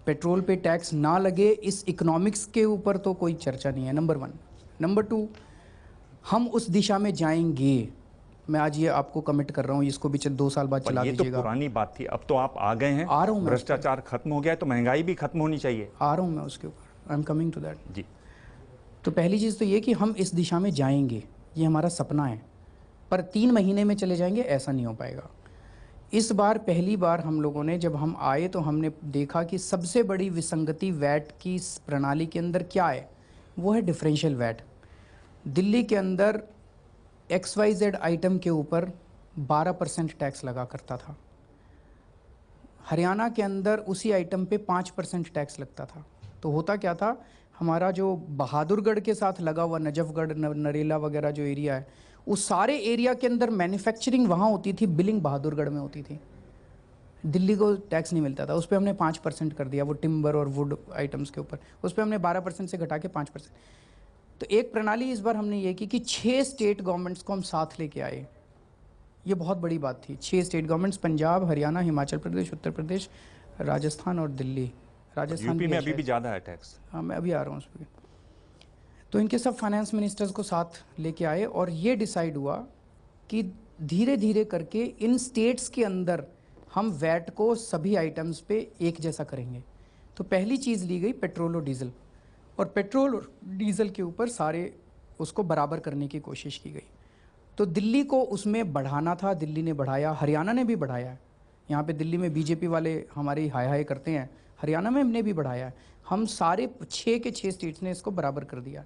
S4: पेट्रोल पे टैक्स ना लगे, इस इकोनॉमिक्स के ऊपर तो कोई चर्चा नहीं है, नंबर 1। नंबर 2, हम उस दिशा में जाएंगे। मैं आज ये आपको कमिट कर रहा हूँ, इसको भी 2 साल बाद चला दीजिएगा।
S2: ये तो पुरानी बात थी, अब तो आप आ गए हैं।
S4: आ रहा हूँ,
S2: भ्रष्टाचार खत्म हो गया है तो महंगाई भी खत्म होनी चाहिए।
S4: आ रहा हूँ मैं उसके ऊपर, I am coming to that
S2: जी।
S4: तो पहली चीज़ तो ये कि हम इस दिशा में जाएंगे, ये हमारा सपना है, पर 3 महीने में चले जाएंगे ऐसा नहीं हो पाएगा। इस बार पहली बार हम लोगों ने, जब हम आए तो हमने देखा कि सबसे बड़ी विसंगति वैट की इस प्रणाली के अंदर क्या है, वो है डिफरेंशियल वैट। दिल्ली के अंदर XYZ आइटम के ऊपर 12% टैक्स लगा करता था। हरियाणा के अंदर उसी आइटम पे 5% टैक्स लगता था। तो होता क्या था, हमारा जो बहादुरगढ़ के साथ लगा हुआ नजफगढ़, नरेला वगैरह जो एरिया है, उस सारे एरिया के अंदर मैन्युफैक्चरिंग वहाँ होती थी, बिलिंग बहादुरगढ़ में होती थी। दिल्ली को टैक्स नहीं मिलता था। उस पर हमने 5% कर दिया, वो टिम्बर और वुड आइटम्स के ऊपर। उस पर हमने 12% से घटा के 5%। तो एक प्रणाली इस बार हमने ये की कि 6 स्टेट गवर्नमेंट्स को हम साथ लेके आए। ये बहुत बड़ी बात थी। 6 स्टेट गवर्नमेंट्स, पंजाब, हरियाणा, हिमाचल प्रदेश, उत्तर प्रदेश, राजस्थान और दिल्ली। राजस्थान
S2: यूपी में अभी भी ज़्यादा है टैक्स।
S4: हाँ, मैं अभी आ रहा हूँ उस पर। तो इनके सब फाइनेंस मिनिस्टर्स को साथ लेके आए और ये डिसाइड हुआ कि धीरे धीरे करके इन स्टेट्स के अंदर हम वैट को सभी आइटम्स पे एक जैसा करेंगे। तो पहली चीज़ ली गई पेट्रोल और डीजल, और पेट्रोल और डीजल के ऊपर सारे उसको बराबर करने की कोशिश की गई। तो दिल्ली को उसमें बढ़ाना था, दिल्ली ने बढ़ाया, हरियाणा ने भी बढ़ाया है। यहाँ पे दिल्ली में बीजेपी वाले हमारी हाय हाय करते हैं, हरियाणा में हमने भी बढ़ाया है। हम सारे 6 के 6 स्टेट्स ने इसको बराबर कर दिया।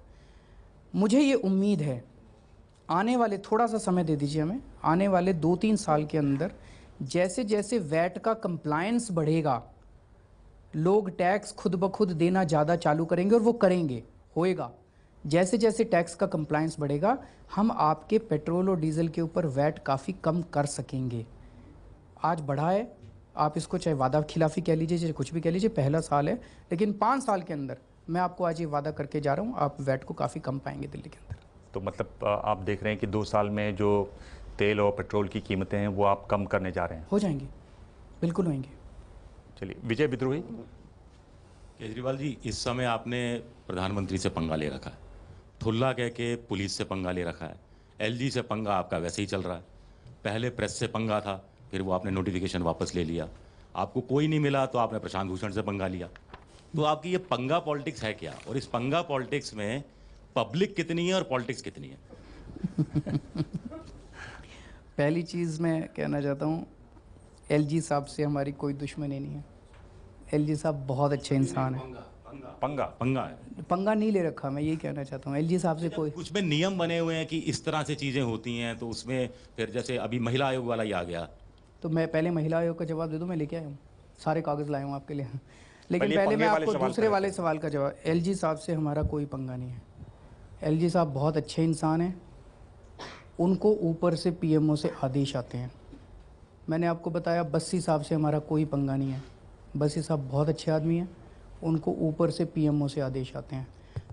S4: मुझे ये उम्मीद है आने वाले, थोड़ा सा समय दे दीजिए हमें, आने वाले 2-3 साल के अंदर जैसे जैसे वैट का कंप्लायंस बढ़ेगा, लोग टैक्स खुद ब खुद देना ज़्यादा चालू करेंगे और वो करेंगे, होएगा। जैसे जैसे टैक्स का कंप्लायंस बढ़ेगा, हम आपके पेट्रोल और डीजल के ऊपर वैट काफ़ी कम कर सकेंगे। आज बढ़ा है, आप इसको चाहे वादा खिलाफी कह लीजिए, चाहे कुछ भी कह लीजिए, पहला साल है, लेकिन 5 साल के अंदर मैं आपको आज ये वादा करके जा रहा हूँ, आप वैट को काफ़ी कम पाएंगे दिल्ली के अंदर।
S2: तो मतलब आप देख रहे हैं कि 2 साल में जो तेल और पेट्रोल की कीमतें हैं वो आप कम करने जा रहे हैं?
S4: हो जाएंगी, बिल्कुल होंगे।
S2: चलिए, विजय विद्रोही।
S10: केजरीवाल जी, इस समय आपने प्रधानमंत्री से पंगा ले रखा है, थुल्ला कह के पुलिस से पंगा ले रखा है, LG से पंगा आपका वैसे ही चल रहा है, पहले प्रेस से पंगा था, फिर वो आपने नोटिफिकेशन वापस ले लिया, आपको कोई नहीं मिला तो आपने प्रशांत भूषण से पंगा लिया। तो आपकी ये पंगा पॉलिटिक्स है क्या, और इस पंगा पॉलिटिक्स में पब्लिक कितनी है और पॉलिटिक्स कितनी है?
S4: पहली चीज़ मैं कहना चाहता हूँ, LG साहब से हमारी कोई दुश्मनी नहीं है। LG साहब बहुत अच्छे इंसान हैं।
S10: पंगा है,
S4: पंगा नहीं ले रखा, मैं यही कहना चाहता हूँ। LG साहब से कोई,
S10: कुछ में नियम बने हुए हैं कि इस तरह से चीज़ें होती हैं, तो उसमें फिर जैसे अभी महिला आयोग वाला ही आ गया।
S4: तो मैं पहले महिला आयोग का जवाब दे दूँ, मैं लेके आया हूँ, सारे कागज़ लाया हूँ आपके लिए। लेकिन पहले मैं आपको दूसरे वाले सवाल का जवाब, LG साहब से हमारा कोई पंगा नहीं है। LG साहब बहुत अच्छे इंसान हैं, उनको ऊपर से PMO से आदेश आते हैं। मैंने आपको बताया बस्सी साहब से हमारा कोई पंगा नहीं है। बस्सी साहब बहुत अच्छे आदमी हैं, उनको ऊपर से PMO से आदेश आते हैं।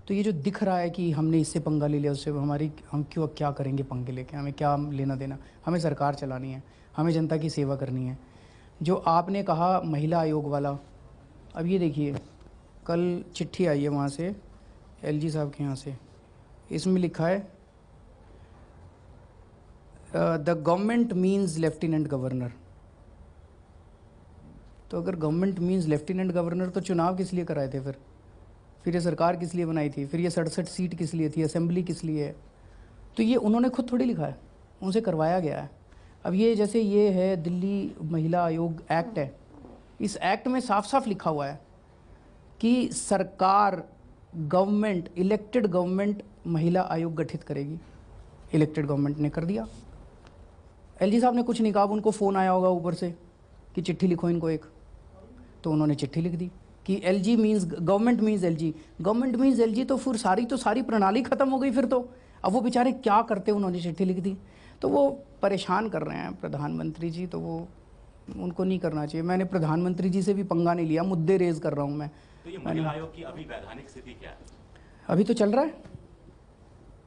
S4: तो ये जो दिख रहा है कि हमने इससे पंगा ले लिया, उससे हम क्यों क्या करेंगे पंगे लेके, हमें क्या लेना देना, हमें सरकार चलानी है, हमें जनता की सेवा करनी है। जो आपने कहा महिला आयोग वाला, अब ये देखिए, कल चिट्ठी आई है वहाँ से, LG साहब के यहाँ से, इसमें लिखा है the government means lieutenant governor. तो अगर गवर्नमेंट मीन्स लेफ्टिनेंट गवर्नर, तो चुनाव किस लिए कराए थे फिर ये सरकार किस लिए बनाई थी, फिर ये 67 सीट किस लिए थी, असेंबली किस लिए है? तो ये उन्होंने खुद थोड़ी लिखा है, उनसे करवाया गया है। अब ये जैसे ये है दिल्ली महिला आयोग एक्ट है, इस एक्ट में साफ साफ लिखा हुआ है कि सरकार, गवर्नमेंट, इलेक्टेड गवर्नमेंट महिला आयोग गठित करेगी। इलेक्टेड गवर्नमेंट ने कर दिया। एलजी साहब ने कुछ नहीं कहा, अब उनको फ़ोन आया होगा ऊपर से कि चिट्ठी लिखो इनको एक, तो उन्होंने चिट्ठी लिख दी कि LG means government means LG, government means LG, तो फिर सारी प्रणाली ख़त्म हो गई फिर तो। अब वो बेचारे क्या करते, उन्होंने चिट्ठी लिख दी। तो वो परेशान कर रहे हैं प्रधानमंत्री जी, तो वो उनको नहीं करना चाहिए। मैंने प्रधानमंत्री जी से भी पंगा नहीं लिया, मुद्दे रेज कर रहा हूँ मैं।
S10: तो ये महिला आयोग की अभी वैधानिक स्थिति क्या है?
S4: अभी तो चल रहा है,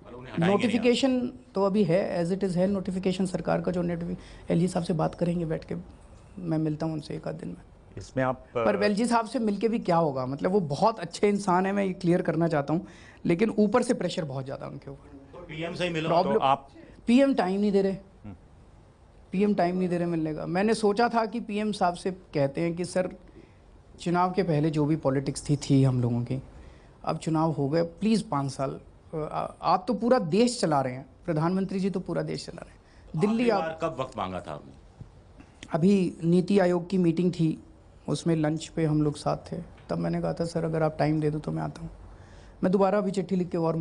S10: उन्हें हटाएंगे
S4: नोटिफिकेशन तो अभी है, एज इट इज़ है नोटिफिकेशन सरकार का। जो एलजी साहब से बात करेंगे बैठ के, मैं मिलता हूँ उनसे एक आध दिन में।
S2: इसमें आप
S4: पर एलजी साहब से मिलके भी क्या होगा, मतलब वो बहुत अच्छे इंसान है, मैं ये क्लियर करना चाहता हूँ, लेकिन ऊपर से प्रेशर बहुत ज़्यादा उनके ऊपर।
S10: तो पीएम से ही मिलो
S4: प्रॉब्लम,
S2: तो आप
S4: पीएम टाइम नहीं दे रहे, पीएम टाइम नहीं दे रहे मिलने का। मैंने सोचा था कि पीएम साहब से कहते हैं कि सर चुनाव के पहले जो भी पॉलिटिक्स थी हम लोगों की, अब चुनाव हो गए, प्लीज़ 5 साल आप तो पूरा देश चला रहे हैं, प्रधानमंत्री जी तो पूरा देश चला रहे हैं। दिल्ली आप
S10: कब वक्त मांगा था आपने?
S4: अभी नीति आयोग की मीटिंग थी, उसमें लंच पे हम लोग साथ थे, तब मैंने कहा था सर अगर आप टाइम दे दो तो मैं आता हूँ। मैं दोबारा अभी चिट्ठी लिख के और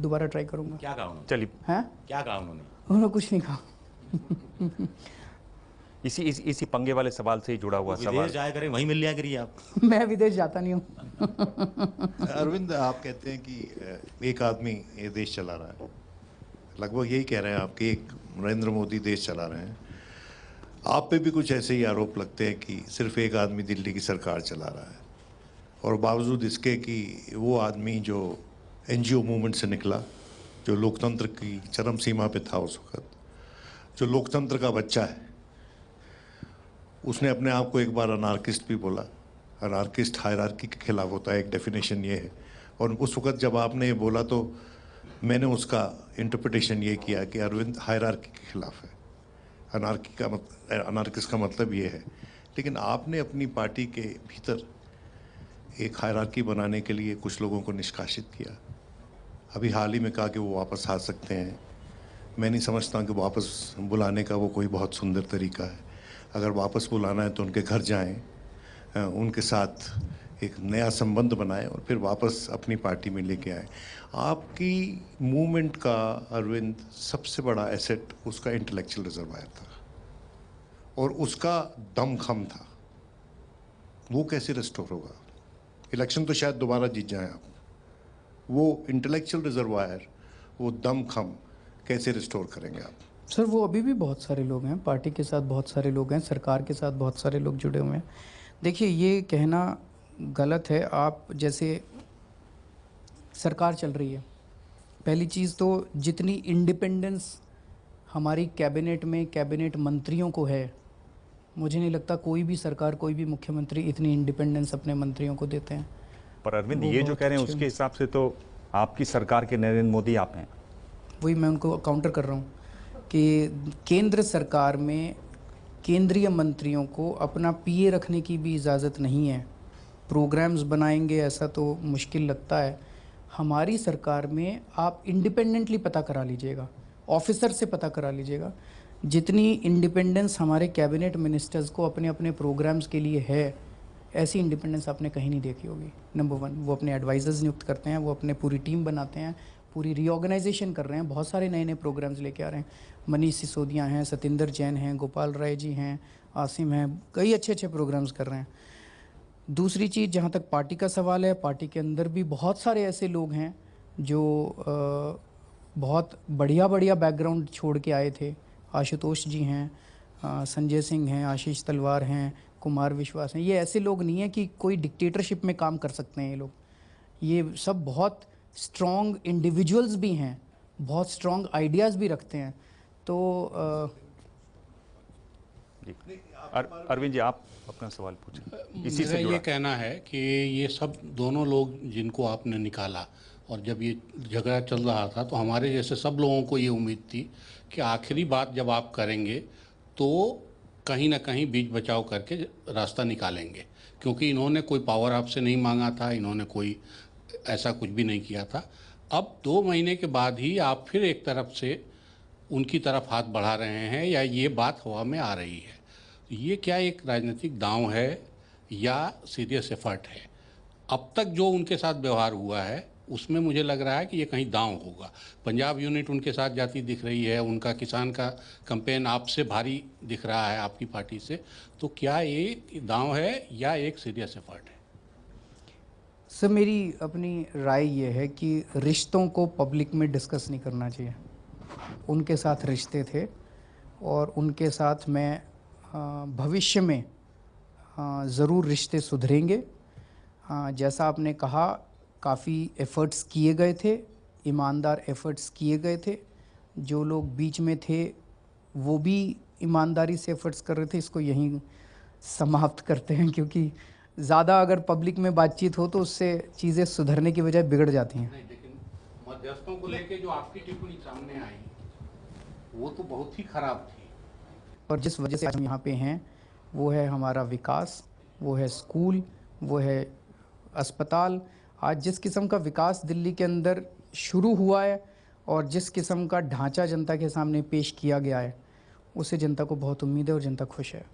S4: दोबारा ट्राई करूँगा।
S10: क्या कहा उन्होंने?
S2: चलिए,
S4: हैं,
S10: क्या कहा उन्होंने?
S4: उन्होंने कुछ नहीं कहा।
S2: इसी पंगे वाले सवाल से ही जुड़ा हुआ सवाल।
S10: विदेश जाया करें, वहीं मिल लिया करिए आप।
S4: मैं विदेश जाता नहीं हूँ।
S11: अरविंद, आप कहते हैं कि एक आदमी ये देश चला रहा है, लगभग यही कह रहे हैं आप कि एक नरेंद्र मोदी देश चला रहे हैं। आप पे भी कुछ ऐसे ही आरोप लगते हैं कि सिर्फ एक आदमी दिल्ली की सरकार चला रहा है, और बावजूद इसके कि वो आदमी जो एनजीओ मूवमेंट से निकला, जो लोकतंत्र की चरम सीमा पे था उस वक्त, जो लोकतंत्र का बच्चा है, उसने अपने आप को एक बार अनार्किस्ट भी बोला। अनार्किस्ट हायरार्की के खिलाफ होता है, एक डेफिनेशन ये है। और उस वक्त जब आपने ये बोला तो मैंने उसका इंटरप्रिटेशन ये किया कि अरविंद हायरार्की के खिलाफ है। अनार्किस्ट का मतलब ये है। लेकिन आपने अपनी पार्टी के भीतर एक हायरार्की बनाने के लिए कुछ लोगों को निष्कासित किया। अभी हाल ही में कहा कि वो वापस आ सकते हैं। मैं नहीं समझता कि वापस बुलाने का वो कोई बहुत सुंदर तरीका है। अगर वापस बुलाना है तो उनके घर जाएं, उनके साथ एक नया संबंध बनाएं और फिर वापस अपनी पार्टी में लेके आएं। आपकी मूवमेंट का, अरविंद, सबसे बड़ा एसेट उसका इंटेलेक्चुअल रिजर्वायर था और उसका दमखम था। वो कैसे रिस्टोर होगा? इलेक्शन तो शायद दोबारा जीत जाएं आप, वो इंटेलेक्चुअल रिजर्वायर, वो दमखम कैसे रिस्टोर करेंगे आप?
S4: सर वो अभी भी बहुत सारे लोग हैं, पार्टी के साथ बहुत सारे लोग हैं, सरकार के साथ बहुत सारे लोग जुड़े हुए हैं। देखिए ये कहना गलत है। आप जैसे सरकार चल रही है, पहली चीज़ तो जितनी इंडिपेंडेंस हमारी कैबिनेट में कैबिनेट मंत्रियों को है, मुझे नहीं लगता कोई भी सरकार, कोई भी मुख्यमंत्री इतनी इंडिपेंडेंस अपने मंत्रियों को देते हैं।
S2: पर अरविंद, ये जो कह रहे हैं उसके हिसाब से तो आपकी सरकार के नरेंद्र मोदी आप हैं।
S4: वही मैं उनको काउंटर कर रहा हूँ कि केंद्र सरकार में केंद्रीय मंत्रियों को अपना पीए रखने की भी इजाज़त नहीं है। प्रोग्राम्स बनाएंगे ऐसा तो मुश्किल लगता है। हमारी सरकार में आप इंडिपेंडेंटली पता करा लीजिएगा, ऑफिसर से पता करा लीजिएगा। जितनी इंडिपेंडेंस हमारे कैबिनेट मिनिस्टर्स को अपने अपने प्रोग्राम्स के लिए है, ऐसी इंडिपेंडेंस आपने कहीं नहीं देखी होगी। नंबर 1, वो अपने एडवाइज़र्स नियुक्त करते हैं, वो अपने पूरी टीम बनाते हैं, पूरी रीऑर्गेनाइजेशन कर रहे हैं, बहुत सारे नए नए प्रोग्राम्स लेके आ रहे हैं। मनीष सिसोदिया हैं, सतिंदर जैन हैं, गोपाल राय जी हैं, आसिम हैं, कई अच्छे अच्छे प्रोग्राम्स कर रहे हैं। दूसरी चीज़, जहाँ तक पार्टी का सवाल है, पार्टी के अंदर भी बहुत सारे ऐसे लोग हैं जो बहुत बढ़िया बढ़िया बैकग्राउंड छोड़ के आए थे। आशुतोष जी हैं, संजय सिंह हैं, आशीष तलवार हैं, कुमार विश्वास हैं। ये ऐसे लोग नहीं हैं कि कोई डिक्टेटरशिप में काम कर सकते हैं ये लोग। ये सब बहुत स्ट्रॉन्ग इंडिविजुअल्स भी हैं, बहुत स्ट्रॉन्ग आइडियाज़ भी रखते हैं। तो
S2: अरविंद जी, आप अपना सवाल पूछें। इसी से
S12: ये कहना है कि ये सब दोनों लोग जिनको आपने निकाला, और जब ये झगड़ा चल रहा था तो हमारे जैसे सब लोगों को ये उम्मीद थी कि आखिरी बात जब आप करेंगे तो कहीं ना कहीं बीच बचाव करके रास्ता निकालेंगे, क्योंकि इन्होंने कोई पावर आपसे नहीं मांगा था, इन्होंने कोई ऐसा कुछ भी नहीं किया था। अब 2 महीने के बाद ही आप फिर एक तरफ से उनकी तरफ हाथ बढ़ा रहे हैं, या ये बात हवा में आ रही है। ये क्या एक राजनीतिक दांव है या सीरियस एफर्ट है। अब तक जो उनके साथ व्यवहार हुआ है उसमें मुझे लग रहा है कि ये कहीं दांव होगा। पंजाब यूनिट उनके साथ जाती दिख रही है, उनका किसान का कैंपेन आपसे भारी दिख रहा है आपकी पार्टी से, तो क्या ये दांव है या एक सीरियस एफर्ट है?
S4: सर मेरी अपनी राय ये है कि रिश्तों को पब्लिक में डिस्कस नहीं करना चाहिए। उनके साथ रिश्ते थे और उनके साथ मैं भविष्य में ज़रूर रिश्ते सुधरेंगे। जैसा आपने कहा काफ़ी एफ़र्ट्स किए गए थे, ईमानदार एफ़र्ट्स किए गए थे। जो लोग बीच में थे वो भी ईमानदारी से एफ़र्ट्स कर रहे थे। इसको यहीं समाप्त करते हैं, क्योंकि ज़्यादा अगर पब्लिक में बातचीत हो तो उससे चीज़ें सुधरने की बजाय बिगड़ जाती हैं।
S12: नहीं, लेकिन मध्यस्थों को लेके जो आपकी टिप्पणी सामने आई वो तो बहुत ही खराब थी।
S4: और जिस वजह से आज हम यहाँ पे हैं वो है हमारा विकास, वो है स्कूल, वो है अस्पताल। आज जिस किस्म का विकास दिल्ली के अंदर शुरू हुआ है और जिस किस्म का ढांचा जनता के सामने पेश किया गया है, उससे जनता को बहुत उम्मीद है और जनता खुश है।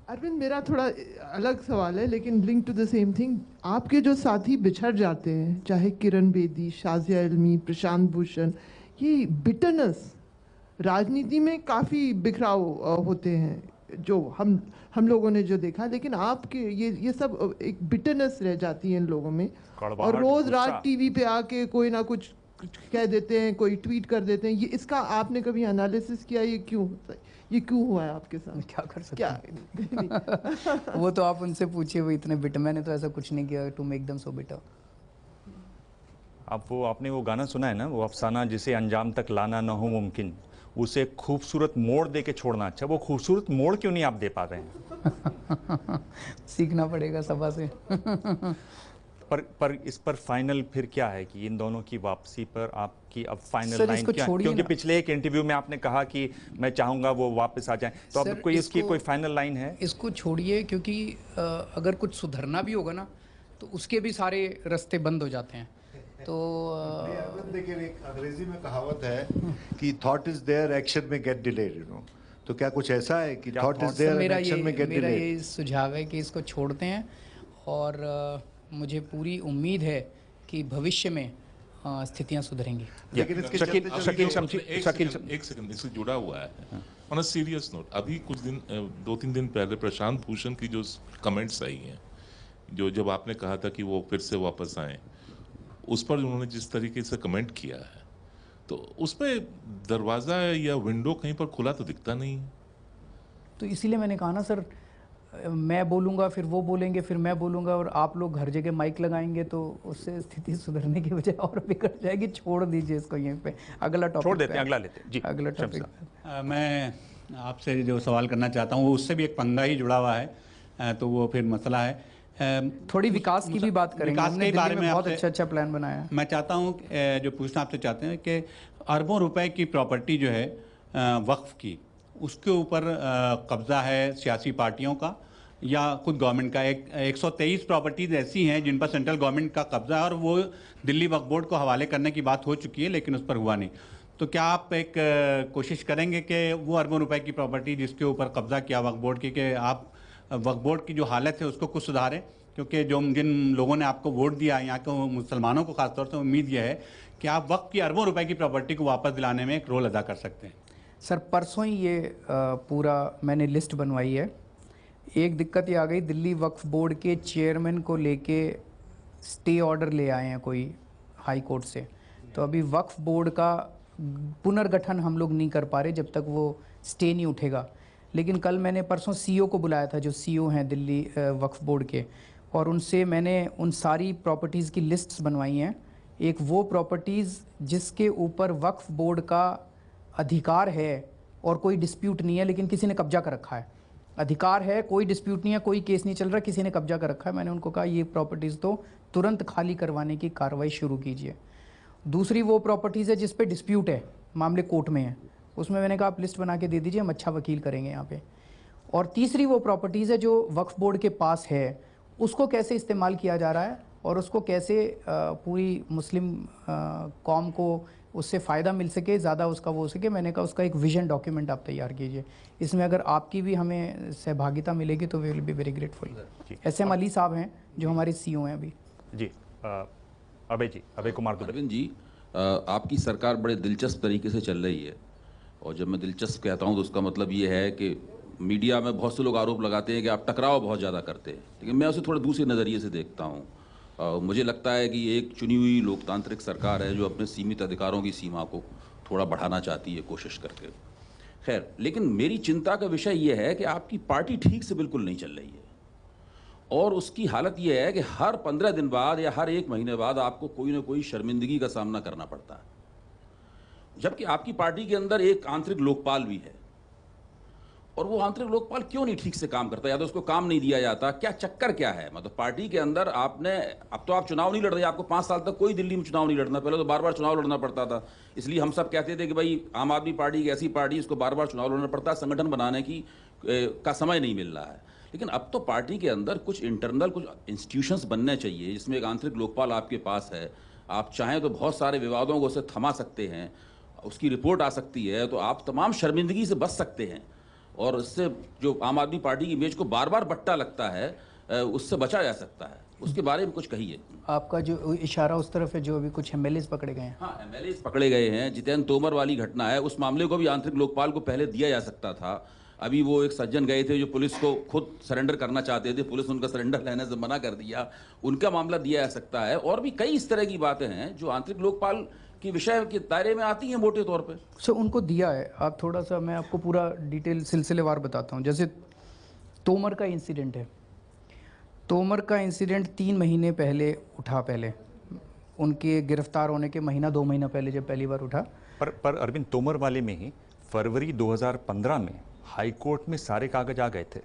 S5: अरविंद, मेरा थोड़ा अलग सवाल है लेकिन link to the same thing. आपके जो साथी बिछड़ जाते हैं, चाहे किरण बेदी, शाजिया इल्मी, प्रशांत भूषण, ये बिटरनेस राजनीति में काफ़ी बिखराव होते हैं जो हम लोगों ने जो देखा, लेकिन आपके ये सब एक बिटरनेस रह जाती है इन लोगों में। और रोज़ रात टीवी पे आके कोई ना कुछ कह देते हैं, कोई ट्वीट कर देते हैं। ये इसका आपने कभी एनालिसिस किया ये क्यों हुआ है आपके साथ?
S4: क्या कर सकते हैं? वो तो आप उनसे पूछिए, वो इतने बिटर। मैंने तो ऐसा कुछ नहीं किया to make them so bitter.
S2: आप वो आपने वो गाना सुना है ना, वो अफसाना जिसे अंजाम तक लाना न हो मुमकिन, उसे खूबसूरत मोड़ दे के छोड़ना अच्छा। वो खूबसूरत मोड़ क्यों नहीं आप दे पा रहे हैं?
S4: सीखना पड़ेगा सभा से।
S2: पर इस पर फाइनल फिर क्या है कि इन दोनों की वापसी पर आपकी अब फाइनल
S4: सर,
S2: लाइन क्या है? क्योंकि पिछले एक इंटरव्यू में आपने कहा कि मैं चाहूंगा वो वापस आ जाएं, तो अब कोई इसकी कोई फाइनल लाइन है?
S4: इसको छोड़िए, क्योंकि अगर कुछ सुधरना भी होगा ना तो उसके भी सारे रास्ते बंद हो जाते हैं। तो
S11: देखिए, एक अंग्रेजी में कहावत है कि थॉट इज देयर, एक्शन में गेट डिलेड, यू नो। तो क्या कुछ ऐसा है कि थॉट इज देयर, एक्शन में गेट डिलेड?
S4: मेरा ये सुझाव है कि इसको छोड़ते हैं और मुझे पूरी उम्मीद है कि भविष्य में स्थितियां सुधरेंगी।
S7: लेकिन एक सेकंड इससे जुड़ा हुआ है ऑन अ सीरियस नोट। अभी कुछ दिन 2-3 दिन पहले प्रशांत भूषण की जो कमेंट्स आई हैं, जो जब आपने कहा था कि वो फिर से वापस आए, उस पर उन्होंने जिस तरीके से कमेंट किया है, तो उस पर दरवाज़ा या विंडो कहीं पर खुला तो दिखता नहीं है।
S4: तो इसीलिए मैंने कहा ना सर, मैं बोलूँगा फिर वो बोलेंगे, फिर मैं बोलूँगा और आप लोग हर जगह माइक लगाएंगे तो उससे स्थिति सुधरने की बजाय और बिगड़ जाएगी। छोड़ दीजिए इसको यहीं पे। अगला टॉपिक
S2: छोड़ देते हैं, अगला लेते हैं जी।
S4: अगला टॉपिक
S12: मैं आपसे जो सवाल करना चाहता हूँ उससे भी एक पंगा ही जुड़ा हुआ है, तो वो फिर मसला है
S4: थोड़ी विकास की भी बात करेंगे।
S12: विकास के बारे में
S4: बहुत अच्छा प्लान बनाया है।
S12: मैं चाहता हूँ जो पूछना आपसे चाहते हैं कि अरबों रुपए की प्रॉपर्टी जो है वक्फ की, उसके ऊपर कब्जा है सियासी पार्टियों का या खुद गवर्नमेंट का? 123 प्रॉपर्टीज ऐसी हैं जिन पर सेंट्रल गवर्नमेंट का कब्जा है और वो दिल्ली वक्फ बोर्ड को हवाले करने की बात हो चुकी है, लेकिन उस पर हुआ नहीं। तो क्या आप एक कोशिश करेंगे कि वो अरबों रुपए की प्रॉपर्टी जिसके ऊपर कब्जा किया वक्फ बोर्ड की, कि आप वक्फ बोर्ड की जो हालत है उसको कुछ सुधारें? क्योंकि जो जिन लोगों ने आपको वोट दिया, यहाँ के मुसलमानों को खासतौर से उम्मीद यह है कि आप वक्फ की अरबों रुपए की प्रॉपर्टी को वापस दिलाने में एक रोल अदा कर सकते हैं।
S4: सर परसों ही ये पूरा मैंने लिस्ट बनवाई है। एक दिक्कत ये आ गई, दिल्ली वक्फ बोर्ड के चेयरमैन को लेके स्टे ऑर्डर ले आए हैं कोई हाई कोर्ट से, तो अभी वक्फ बोर्ड का पुनर्गठन हम लोग नहीं कर पा रहे जब तक वो स्टे नहीं उठेगा। लेकिन कल मैंने परसों सीईओ को बुलाया था, जो सीईओ हैं दिल्ली वक्फ बोर्ड के, और उनसे मैंने उन सारी प्रॉपर्टीज़ की लिस्ट्स बनवाई हैं। एक वो प्रॉपर्टीज़ जिसके ऊपर वक्फ बोर्ड का अधिकार है और कोई डिस्प्यूट नहीं है, लेकिन किसी ने कब्जा कर रखा है। अधिकार है, कोई डिस्प्यूट नहीं है, कोई केस नहीं चल रहा, किसी ने कब्जा कर रखा है। मैंने उनको कहा ये प्रॉपर्टीज़ तो तुरंत खाली करवाने की कार्रवाई शुरू कीजिए। दूसरी वो प्रॉपर्टीज़ है जिस पे डिस्प्यूट है, मामले कोर्ट में है, उसमें मैंने कहा आप लिस्ट बना के दे दीजिए, हम अच्छा वकील करेंगे यहाँ पे। और तीसरी वो प्रॉपर्टीज़ है जो वक्फ बोर्ड के पास है, उसको कैसे इस्तेमाल किया जा रहा है और उसको कैसे पूरी मुस्लिम कौम को उससे फ़ायदा मिल सके, ज़्यादा उसका वो हो सके। मैंने कहा उसका एक विजन डॉक्यूमेंट आप तैयार कीजिए, इसमें अगर आपकी भी हमें सहभागिता मिलेगी तो we will be very grateful. SM Ali sahab हैं जो हमारे CEO हैं अभी।
S2: जी अभय जी, अभय कुमार दुबे।
S13: अरविंद जी, आपकी सरकार बड़े दिलचस्प तरीके से चल रही है, और जब मैं दिलचस्प कहता हूँ तो उसका मतलब ये है कि मीडिया में बहुत से लोग आरोप लगाते हैं कि आप टकराव बहुत ज़्यादा करते हैं, लेकिन मैं उसे थोड़ा दूसरे नज़रिए से देखता हूँ। मुझे लगता है कि ये एक चुनी हुई लोकतांत्रिक सरकार है जो अपने सीमित अधिकारों की सीमा को थोड़ा बढ़ाना चाहती है कोशिश करके। खैर, लेकिन मेरी चिंता का विषय ये है कि आपकी पार्टी ठीक से बिल्कुल नहीं चल रही है, और उसकी हालत ये है कि हर 15 दिन बाद या हर 1 महीने बाद आपको कोई ना कोई शर्मिंदगी का सामना करना पड़ता है, जबकि आपकी पार्टी के अंदर एक आंतरिक लोकपाल भी है। और वो आंतरिक लोकपाल क्यों नहीं ठीक से काम करता, या तो उसको काम नहीं दिया जाता, क्या चक्कर क्या है? मतलब पार्टी के अंदर आपने, अब तो आप चुनाव नहीं लड़ रहे, आपको 5 साल तक कोई दिल्ली में चुनाव नहीं लड़ना, पहले तो बार बार चुनाव लड़ना पड़ता था। इसलिए हम सब कहते थे कि भाई आम आदमी पार्टी एक ऐसी पार्टी इसको बार बार चुनाव लड़ना पड़ता है, संगठन बनाने की का समय नहीं मिल रहा है। लेकिन अब तो पार्टी के अंदर कुछ इंटरनल कुछ इंस्टीट्यूशंस बनने चाहिए, जिसमें एक आंतरिक लोकपाल आपके पास है। आप चाहें तो बहुत सारे विवादों को उसे थमा सकते हैं, उसकी रिपोर्ट आ सकती है, तो आप तमाम शर्मिंदगी से बच सकते हैं, और इससे जो आम आदमी पार्टी की इमेज को बार बार बट्टा लगता है उससे बचा जा सकता है। उसके बारे में कुछ कहिए।
S4: आपका जो इशारा उस तरफ है, जो अभी कुछ MLAs पकड़े गए हैं।
S13: हाँ, MLAs पकड़े गए हैं। जितेंद्र तोमर वाली घटना है, उस मामले को भी आंतरिक लोकपाल को पहले दिया जा सकता था। अभी वो एक सज्जन गए थे जो पुलिस को खुद सरेंडर करना चाहते थे, पुलिस उनका सरेंडर लेने से मना कर दिया, उनका मामला दिया जा सकता है। और भी कई इस तरह की बातें हैं जो आंतरिक लोकपाल की विषय के दायरे में आती हैं मोटे तौर पे।
S4: सो उनको दिया है। आप थोड़ा सा, मैं आपको पूरा डिटेल सिलसिलेवार बताता हूँ। जैसे तोमर का इंसिडेंट है, तोमर का इंसिडेंट 3 महीने पहले उठा, पहले उनके गिरफ्तार होने के महीना 2 महीना पहले जब पहली बार उठा।
S2: पर अरविंद, तोमर वाले में ही फरवरी 2015 में हाई कोर्ट में सारे कागज आ गए थे।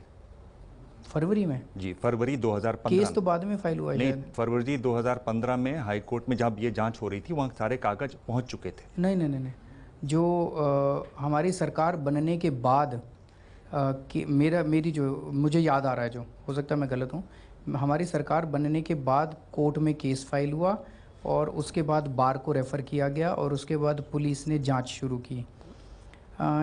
S4: फरवरी में?
S2: जी, फरवरी 2015।
S4: केस तो बाद में फाइल हुआ है।
S2: नहीं, फरवरी 2015 में हाई कोर्ट में जब ये जांच हो रही थी, वहाँ सारे कागज पहुँच चुके थे।
S4: नहीं, जो हमारी सरकार बनने के बाद कि मेरी जो मुझे याद आ रहा है, जो हो सकता है मैं गलत हूँ, हमारी सरकार बनने के बाद कोर्ट में केस फाइल हुआ, और उसके बाद बार को रेफ़र किया गया, और उसके बाद पुलिस ने जांच शुरू की।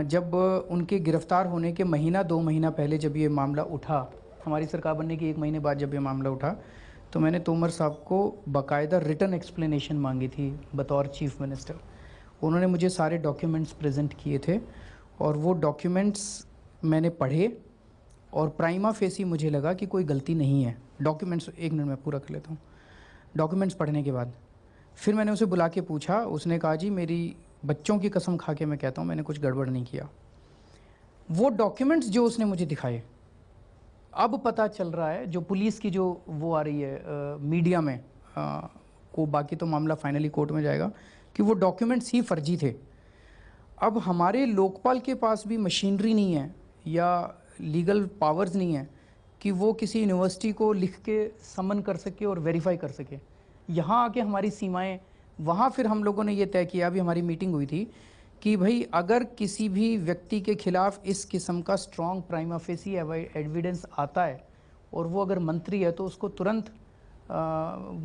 S4: जब उनके गिरफ्तार होने के महीना 2 महीना पहले जब ये मामला उठा, हमारी सरकार बनने के 1 महीने बाद जब ये मामला उठा, तो मैंने तोमर साहब को बाकायदा रिटन एक्सप्लेनेशन मांगी थी बतौर चीफ मिनिस्टर। उन्होंने मुझे सारे डॉक्यूमेंट्स प्रेजेंट किए थे, और वो डॉक्यूमेंट्स मैंने पढ़े, और प्राइमा फेसी मुझे लगा कि कोई गलती नहीं है। डॉक्यूमेंट्स, 1 मिनट में पूरा कर लेता हूँ। डॉक्यूमेंट्स पढ़ने के बाद फिर मैंने उसे बुला के पूछा, उसने कहा जी मेरी बच्चों की कसम खा के मैं कहता हूँ मैंने कुछ गड़बड़ नहीं किया। वो डॉक्यूमेंट्स जो उसने मुझे दिखाए, अब पता चल रहा है, जो पुलिस की जो वो आ रही है मीडिया में को, बाकी तो मामला फाइनली कोर्ट में जाएगा, कि वो डॉक्यूमेंट्स ही फर्जी थे। अब हमारे लोकपाल के पास भी मशीनरी नहीं है या लीगल पावर्स नहीं है कि वो किसी यूनिवर्सिटी को लिख के समन कर सके और वेरीफाई कर सके। यहाँ आके हमारी सीमाएं, वहाँ फिर हम लोगों ने ये तय किया, अभी हमारी मीटिंग हुई थी, कि भाई अगर किसी भी व्यक्ति के खिलाफ इस किस्म का स्ट्रॉन्ग प्राइमा फेसी एविडेंस आता है, और वो अगर मंत्री है, तो उसको तुरंत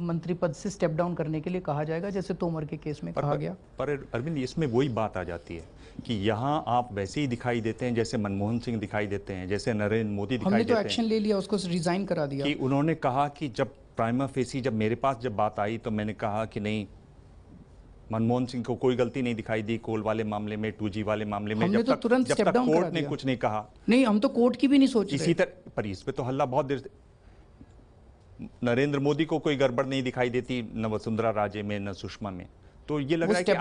S4: मंत्री पद से स्टेप डाउन करने के लिए कहा जाएगा, जैसे तोमर के केस में कहा गया।
S2: पर अरविंद, इसमें वही बात आ जाती है कि यहाँ आप वैसे ही दिखाई देते हैं जैसे मनमोहन सिंह दिखाई देते हैं, जैसे नरेंद्र मोदी दिखाई देते हैं।
S4: हमने तो एक्शन ले लिया, उसको रिजाइन करा दिया।
S2: कि उन्होंने कहा कि जब प्राइमा फेसी, जब मेरे पास जब बात आई तो मैंने कहा कि नहीं, मनमोहन सिंह को कोई गलती नहीं दिखाई दी कोल वाले मामले में, 2G वाले मामले में।
S4: हमने तो तुरंत स्टेप डाउन करा दिया।
S2: कोर्ट ने कुछ नहीं कहा।
S4: नहीं, हम तो कोर्ट की भी नहीं सोच रहे।
S2: इसी तरह पर इस पे तो हल्ला बहुत देर से, नरेंद्र मोदी को कोई गड़बड़ नहीं दिखाई देती, न वसुंधरा राजे में, न सुषमा में। तो ये लग रहा है कि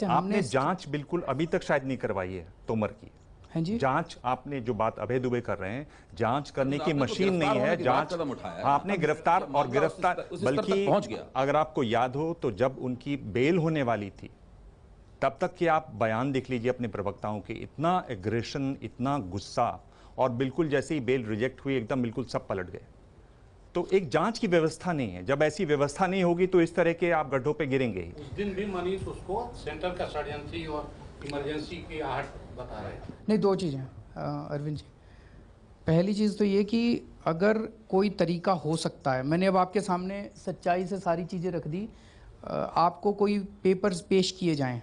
S2: आपने जांच बिल्कुल अभी तक शायद नहीं करवाई है तोमर की।
S4: हाँ जी,
S2: जांच आपने जो बात अभय दुबे कर रहे हैं, जांच करने की मशीन नहीं है। जांच आपने गिरफ्तार और गिरफ्तार, बल्कि अगर आपको याद हो तो जब उनकी बेल होने वाली थी, तब तक के आप बयान देख लीजिए अपने प्रवक्ताओं के, इतना एग्रेशन, इतना गुस्सा, और बिल्कुल जैसे ही बेल रिजेक्ट हुई एकदम बिल्कुल सब पलट गए। तो एक जांच की व्यवस्था नहीं है। जब ऐसी व्यवस्था नहीं होगी तो इस तरह के आप गड्ढों पे गिरेंगे ही।
S12: उस दिन भी मनीष उसको सेंटर का षड्यंत्री और इमरजेंसी की आहट बता रहे हैं।
S4: नहीं, 2 चीज़ें अरविंद जी। पहली चीज़ तो ये कि अगर कोई तरीका हो सकता है, मैंने अब आपके सामने सच्चाई से सारी चीज़ें रख दी, आपको कोई पेपर्स पेश किए जाएं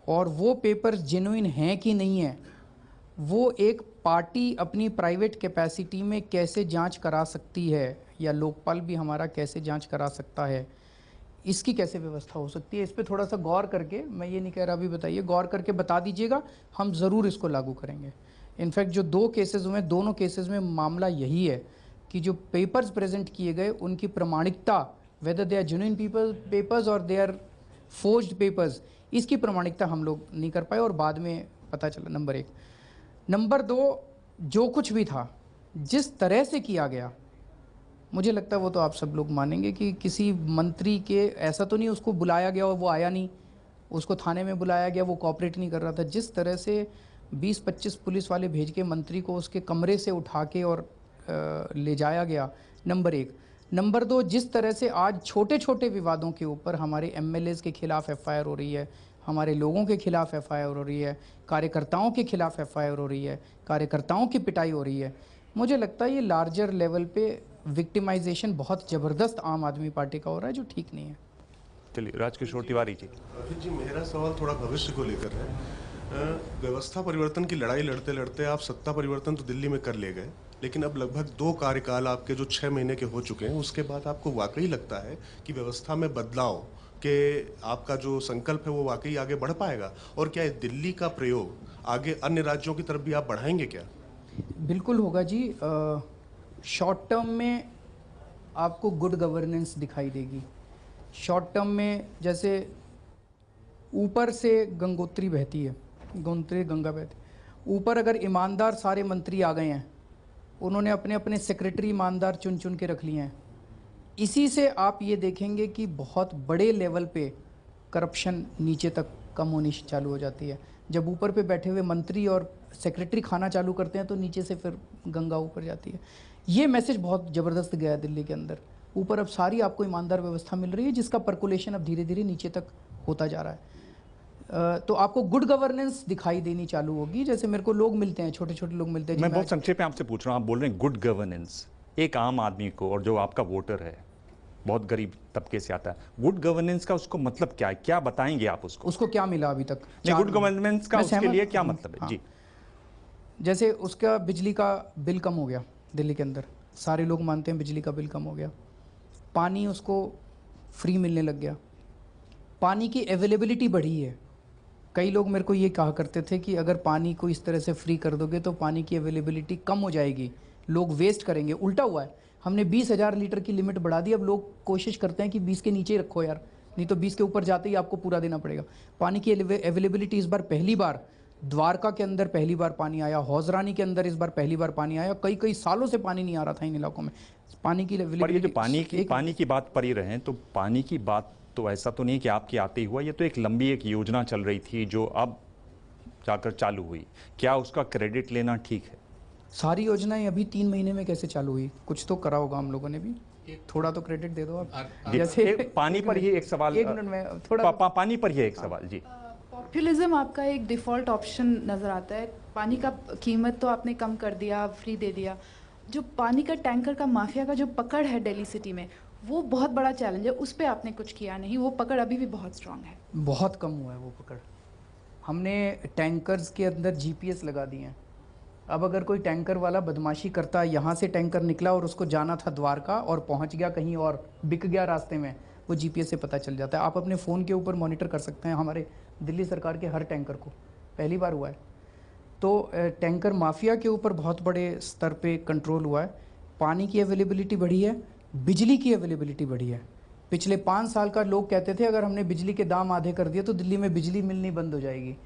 S4: और वो पेपर्स जेन्युइन हैं कि नहीं है, वो एक पार्टी अपनी प्राइवेट कैपेसिटी में कैसे जांच करा सकती है, या लोकपाल भी हमारा कैसे जांच करा सकता है, इसकी कैसे व्यवस्था हो सकती है, इस पे थोड़ा सा गौर करके, मैं ये नहीं कह रहा अभी बताइए, गौर करके बता दीजिएगा, हम ज़रूर इसको लागू करेंगे। इनफैक्ट जो 2 केसेस हुए, दोनों केसेस में मामला यही है कि जो पेपर्स प्रेजेंट किए गए उनकी प्रमाणिकता, whether they are genuine papers और दे आर फोर्ज्ड पेपर्स, इसकी प्रमाणिकता हम लोग नहीं कर पाए और बाद में पता चला, नंबर 1। नंबर 2, जो कुछ भी था, जिस तरह से किया गया, मुझे लगता है वो तो आप सब लोग मानेंगे कि किसी मंत्री के, ऐसा तो नहीं उसको बुलाया गया और वो आया नहीं, उसको थाने में बुलाया गया, वो कोऑपरेट नहीं कर रहा था। जिस तरह से 20-25 पुलिस वाले भेज के मंत्री को उसके कमरे से उठा के और ले जाया गया, नंबर 1। नंबर 2, जिस तरह से आज छोटे छोटे विवादों के ऊपर हमारे MLAs के खिलाफ FIR हो रही है, हमारे लोगों के खिलाफ FIR हो रही है, कार्यकर्ताओं के खिलाफ FIR हो रही है, कार्यकर्ताओं की पिटाई हो रही है, मुझे लगता है ये लार्जर लेवल पे विक्टिमाइजेशन बहुत ज़बरदस्त आम आदमी पार्टी का हो रहा है, जो ठीक नहीं है।
S2: चलिए राजकिशोर तिवारी जी।
S14: जी, मेरा सवाल थोड़ा भविष्य को लेकर है। व्यवस्था परिवर्तन की लड़ाई लड़ते लड़ते आप सत्ता परिवर्तन तो दिल्ली में कर ले गए, लेकिन अब लगभग 2 कार्यकाल आपके जो 6 महीने के हो चुके हैं, उसके बाद आपको वाकई लगता है कि व्यवस्था में बदलाव के आपका जो संकल्प है वो वाकई आगे बढ़ पाएगा? और क्या दिल्ली का प्रयोग आगे अन्य राज्यों की तरफ भी आप बढ़ाएंगे क्या?
S4: बिल्कुल होगा जी। शॉर्ट टर्म में आपको गुड गवर्नेंस दिखाई देगी। शॉर्ट टर्म में जैसे ऊपर से गंगोत्री बहती है, गोमती गंगा बहती, ऊपर अगर ईमानदार सारे मंत्री आ गए हैं, उन्होंने अपने अपने सेक्रेटरी ईमानदार चुन चुन के रख लिए हैं, इसी से आप ये देखेंगे कि बहुत बड़े लेवल पे करप्शन नीचे तक कम होनी चालू हो जाती है। जब ऊपर पे बैठे हुए मंत्री और सेक्रेटरी खाना चालू करते हैं तो नीचे से फिर गंगा ऊपर जाती है। ये मैसेज बहुत ज़बरदस्त गया है दिल्ली के अंदर। ऊपर अब सारी आपको ईमानदार व्यवस्था मिल रही है, जिसका पर्कुलेशन अब धीरे धीरे नीचे तक होता जा रहा है। तो आपको गुड गवर्नेंस दिखाई देनी चालू होगी। जैसे मेरे को लोग मिलते हैं, छोटे छोटे लोग मिलते हैं।
S2: मैं बहुत संक्षेप में आपसे पूछ रहा हूँ, आप बोल रहे हैं गुड गवर्नेंस, एक आम आदमी को, और जो आपका वोटर है बहुत गरीब तबके से आता है, गुड गवर्नेंस का उसको मतलब क्या है, क्या बताएंगे आप उसको?
S4: उसको क्या मिला अभी तक?
S2: गुड गवर्नेंस का उसके लिए क्या मतलब है?
S4: हाँ।
S2: जी,
S4: जैसे उसका बिजली का बिल कम हो गया दिल्ली के अंदर, सारे लोग मानते हैं बिजली का बिल कम हो गया। पानी उसको फ्री मिलने लग गया, पानी की अवेलेबिलिटी बढ़ी है। कई लोग मेरे को ये कहा करते थे कि अगर पानी को इस तरह से फ्री कर दोगे तो पानी की अवेलेबिलिटी कम हो जाएगी, लोग वेस्ट करेंगे। उल्टा हुआ है, हमने 20,000 लीटर की लिमिट बढ़ा दी। अब लोग कोशिश करते हैं कि 20 के नीचे ही रखो यार, नहीं तो 20 के ऊपर जाते ही आपको पूरा देना पड़ेगा। पानी की अवेलेबिलिटी इस बार पहली बार द्वारका के अंदर पहली बार पानी आया, हौजरानी के अंदर इस बार पहली बार पानी आया। कई सालों से पानी नहीं आ रहा था इन इलाकों में। पानी की
S2: पर ये जो पानी की बात पर ही रहे, तो पानी की बात तो ऐसा तो नहीं कि आपके आते ही हुआ, ये तो एक लंबी एक योजना चल रही थी जो अब जाकर चालू हुई। क्या उसका क्रेडिट लेना ठीक है?
S4: सारी योजनाएं अभी 3 महीने में कैसे चालू हुई? कुछ तो करा होगा हम लोगों ने भी, थोड़ा तो क्रेडिट दे दो आप।
S2: जैसे पानी पर ही एक सवाल,
S4: एक मिनट में थोड़ा
S2: पानी पर ही एक सवाल। जी,
S15: पॉपुलिज्म आपका एक डिफ़ॉल्ट ऑप्शन नज़र आता है। पानी का कीमत तो आपने कम कर दिया, फ्री दे दिया। जो पानी का टैंकर का माफिया का जो पकड़ है दिल्ली सिटी में, वो बहुत बड़ा चैलेंज है। उस पर आपने कुछ किया नहीं, वो पकड़ अभी भी बहुत स्ट्रांग है।
S4: बहुत कम हुआ है वो पकड़। हमने टैंकर्स के अंदर GPS लगा दिए हैं। अब अगर कोई टैंकर वाला बदमाशी करता है, यहाँ से टैंकर निकला और उसको जाना था द्वारका और पहुँच गया कहीं और, बिक गया रास्ते में, वो GPS से पता चल जाता है। आप अपने फ़ोन के ऊपर मॉनिटर कर सकते हैं हमारे दिल्ली सरकार के हर टैंकर को, पहली बार हुआ है। तो टैंकर माफिया के ऊपर बहुत बड़े स्तर पे कंट्रोल हुआ है। पानी की अवेलेबिलिटी बढ़ी है, बिजली की अवेलेबिलिटी बढ़ी है। पिछले 5 साल का लोग कहते थे अगर हमने बिजली के दाम आधे कर दिए तो दिल्ली में बिजली मिलनी बंद हो जाएगी।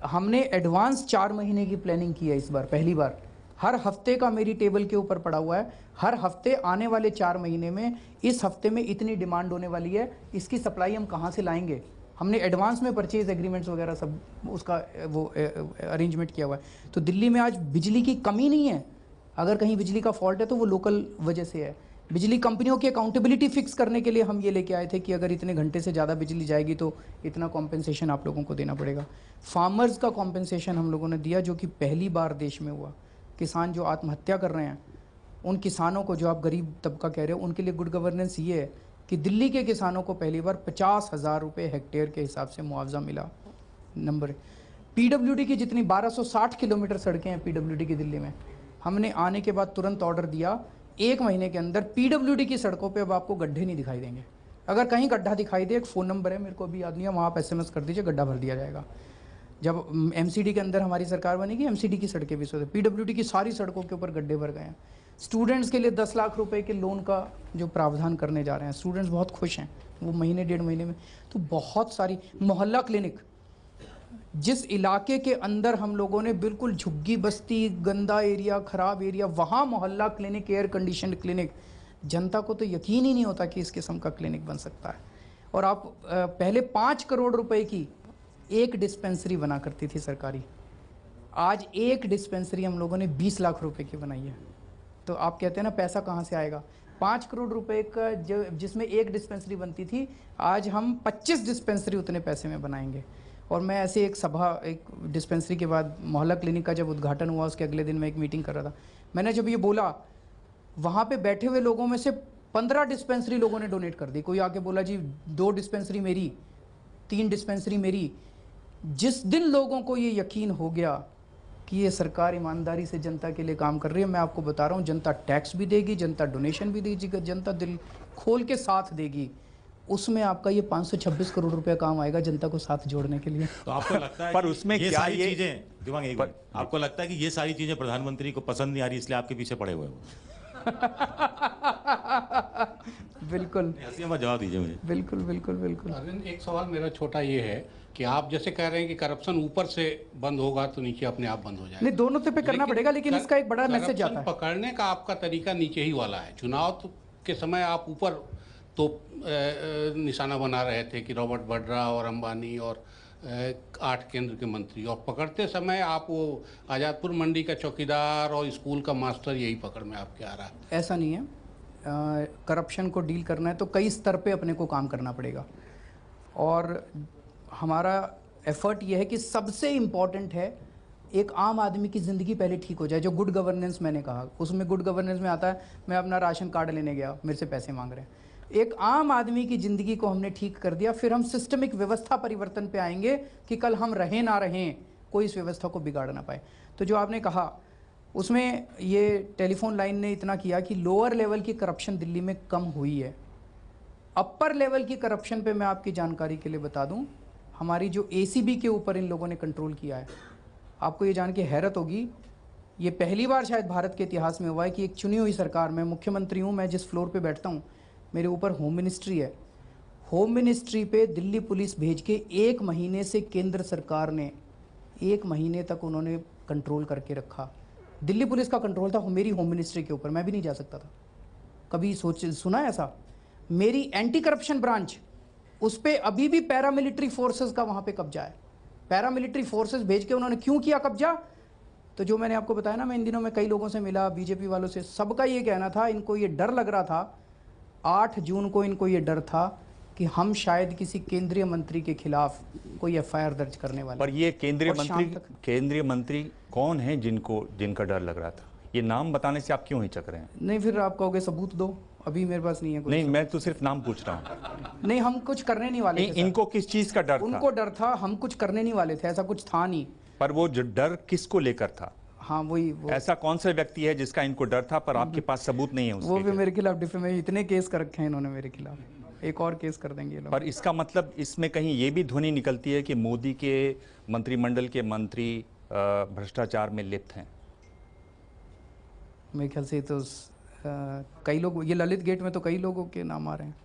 S4: हमने एडवांस 4 महीने की प्लानिंग की है इस बार, पहली बार। हर हफ्ते का मेरी टेबल के ऊपर पड़ा हुआ है, हर हफ्ते आने वाले 4 महीने में, इस हफ्ते में इतनी डिमांड होने वाली है, इसकी सप्लाई हम कहाँ से लाएंगे। हमने एडवांस में परचेज एग्रीमेंट्स वगैरह सब उसका वो अरेंजमेंट किया हुआ है। तो दिल्ली में आज बिजली की कमी नहीं है। अगर कहीं बिजली का फॉल्ट है तो वो लोकल वजह से है। बिजली कंपनियों की अकाउंटेबिलिटी फिक्स करने के लिए हम ये लेके आए थे कि अगर इतने घंटे से ज़्यादा बिजली जाएगी तो इतना कॉम्पेंसेशन आप लोगों को देना पड़ेगा। फार्मर्स का कॉम्पेंसेशन हम लोगों ने दिया, जो कि पहली बार देश में हुआ। किसान जो आत्महत्या कर रहे हैं उन किसानों को, जो आप गरीब तबका कह रहे हो, उनके लिए गुड गवर्नेंस ये है कि दिल्ली के किसानों को पहली बार 50,000 रुपये हेक्टेयर के हिसाब से मुआवजा मिला। नंबर पीडब्ल्यूडी की जितनी 1260 किलोमीटर सड़कें हैं पीडब्ल्यूडी की दिल्ली में, हमने आने के बाद तुरंत ऑर्डर दिया 1 महीने के अंदर पीडब्ल्यूडी की सड़कों पे अब आपको गड्ढे नहीं दिखाई देंगे। अगर कहीं गड्ढा दिखाई दे, एक फ़ोन नंबर है, मेरे को अभी याद नहीं है, वहाँ आप SMS कर दीजिए, गड्ढा भर दिया जाएगा। जब MCD के अंदर हमारी सरकार बनेगी, MCD की सड़कें भी पीडब्ल्यूडी की सारी सड़कों के ऊपर गड्ढे भर गए हैं। स्टूडेंट्स के लिए 10 लाख रुपए के लोन का जो प्रावधान करने जा रहे हैं, स्टूडेंट्स बहुत खुश हैं, वो महीने 1.5 महीने में। तो बहुत सारी मोहल्ला क्लिनिक, जिस इलाके के अंदर हम लोगों ने बिल्कुल झुग्गी बस्ती, गंदा एरिया, ख़राब एरिया, वहाँ मोहल्ला क्लिनिक, एयर कंडीशन क्लिनिक, जनता को तो यकीन ही नहीं होता कि इस किस्म का क्लिनिक बन सकता है। और आप पहले 5 करोड़ रुपए की एक डिस्पेंसरी बना करती थी सरकारी, आज एक डिस्पेंसरी हम लोगों ने 20 लाख रुपए की बनाई है। तो आप कहते हैं ना पैसा कहाँ से आएगा? 5 करोड़ रुपए का जो जिसमें एक डिस्पेंसरी बनती थी, आज हम 25 डिस्पेंसरी उतने पैसे में बनाएंगे। और मैं ऐसे एक डिस्पेंसरी के बाद मोहल्ला क्लिनिक का जब उद्घाटन हुआ, उसके अगले दिन मैं एक मीटिंग कर रहा था, मैंने जब ये बोला, वहाँ पे बैठे हुए लोगों में से 15 डिस्पेंसरी लोगों ने डोनेट कर दी। कोई आके बोला जी 2 डिस्पेंसरी मेरी, 3 डिस्पेंसरी मेरी। जिस दिन लोगों को ये यकीन हो गया कि ये सरकार ईमानदारी से जनता के लिए काम कर रही है, मैं आपको बता रहा हूँ, जनता टैक्स भी देगी, जनता डोनेशन भी देगी, जनता दिल खोल के साथ देगी, उसमें आपका ये 526 करोड़ रुपए काम आएगा जनता को साथ जोड़ने के लिए।
S10: तो आपको लगता है
S2: पर
S10: कि
S2: उसमें
S10: ये
S2: क्या
S10: सारी
S2: ये
S10: चीजें, दिमाग एक मिनट, आपको लगता है कि ये सारी चीजें प्रधानमंत्री को पसंद नहीं आ रही, इसलिए आपके पीछे पड़े हुए हो?
S4: बिल्कुल,
S10: जवाब दीजिए मुझे।
S4: बिल्कुल बिल्कुल बिल्कुल।
S12: अरविंद, एक सवाल मेरा छोटा ये है कि आप जैसे कह रहे हैं कि करप्शन ऊपर से बंद होगा तो नीचे अपने आप बंद हो जाएगा।
S4: नहीं, दोनों पे करना पड़ेगा, लेकिन इसका एक बड़ा मैसेज आता है।
S12: पकड़ने का आपका तरीका नीचे ही वाला है। चुनाव के समय आप ऊपर तो निशाना बना रहे थे कि रॉबर्ट वड्रा और अंबानी और 8 केंद्र के मंत्री, और पकड़ते समय आप वो आज़ादपुर मंडी का चौकीदार और स्कूल का मास्टर, यही पकड़ में आपके आ रहा है।
S4: ऐसा नहीं है, करप्शन को डील करना है तो कई स्तर पे अपने को काम करना पड़ेगा। और हमारा एफर्ट ये है कि सबसे इम्पॉर्टेंट है एक आम आदमी की ज़िंदगी पहले ठीक हो जाए। जो गुड गवर्नेंस मैंने कहा, उसमें गुड गवर्नेंस में आता है, मैं अपना राशन कार्ड लेने गया, मेरे से पैसे मांग रहे हैं। एक आम आदमी की ज़िंदगी को हमने ठीक कर दिया, फिर हम सिस्टमिक व्यवस्था परिवर्तन पे आएंगे कि कल हम रहें ना रहें, कोई इस व्यवस्था को बिगाड़ ना पाए। तो जो आपने कहा उसमें ये टेलीफोन लाइन ने इतना किया कि लोअर लेवल की करप्शन दिल्ली में कम हुई है। अपर लेवल की करप्शन पे मैं आपकी जानकारी के लिए बता दूं, हमारी जो ACB के ऊपर इन लोगों ने कंट्रोल किया है, आपको ये जान के हैरत होगी, ये पहली बार शायद भारत के इतिहास में हुआ है कि एक चुनी हुई सरकार, मैं मुख्यमंत्री हूँ, मैं जिस फ्लोर पे बैठता हूँ, मेरे ऊपर होम मिनिस्ट्री है, होम मिनिस्ट्री पे दिल्ली पुलिस भेज के 1 महीने से केंद्र सरकार ने 1 महीने तक उन्होंने कंट्रोल करके रखा। दिल्ली पुलिस का कंट्रोल था मेरी होम मिनिस्ट्री के ऊपर, मैं भी नहीं जा सकता था। कभी सुना है ऐसा? मेरी एंटी करप्शन ब्रांच, उस पर अभी भी पैरामिलिट्री फोर्सेस का वहाँ पे कब्जा है। पैरामिलिट्री फोर्सेस भेज के उन्होंने क्यों किया कब्जा? तो जो मैंने आपको बताया ना, मैं इन दिनों में कई लोगों से मिला, बीजेपी वालों से, सबका ये कहना था, इनको ये डर लग रहा था, 8 जून को इनको ये डर था कि हम शायद किसी केंद्रीय मंत्री के खिलाफ कोई FIR दर्ज करने वाले।
S2: पर ये केंद्रीय मंत्री कौन है जिनका डर लग रहा था? ये नाम बताने से आप क्यों हिचक रहे हैं?
S4: नहीं, फिर आप कहोगे सबूत दो, अभी मेरे पास नहीं है कोई।
S2: नहीं, मैं तो सिर्फ नाम पूछ रहा हूँ।
S4: नहीं, हम कुछ करने नहीं वाले थे।
S2: इनको किस चीज का डर था?
S4: उनको डर था, हम कुछ करने नहीं वाले थे, ऐसा कुछ था नहीं।
S2: पर वो जो डर किसको लेकर था?
S4: हाँ, वही
S2: ऐसा कौन सा व्यक्ति है जिसका इनको डर था पर आपके पास सबूत नहीं है उसके?
S4: वो भी मेरे खिलाफ डिफेमेशन, इतने केस कर रखे हैं इन्होंने मेरे खिलाफ, एक और केस कर देंगे लोग।
S2: पर इसका मतलब इसमें कहीं ये भी ध्वनि निकलती है कि मोदी के मंत्रिमंडल के मंत्री भ्रष्टाचार में लिप्त हैं।
S4: मेरे ख्याल से तो कई लोग, ये ललित गेट में तो कई लोगों के नाम आ रहे हैं।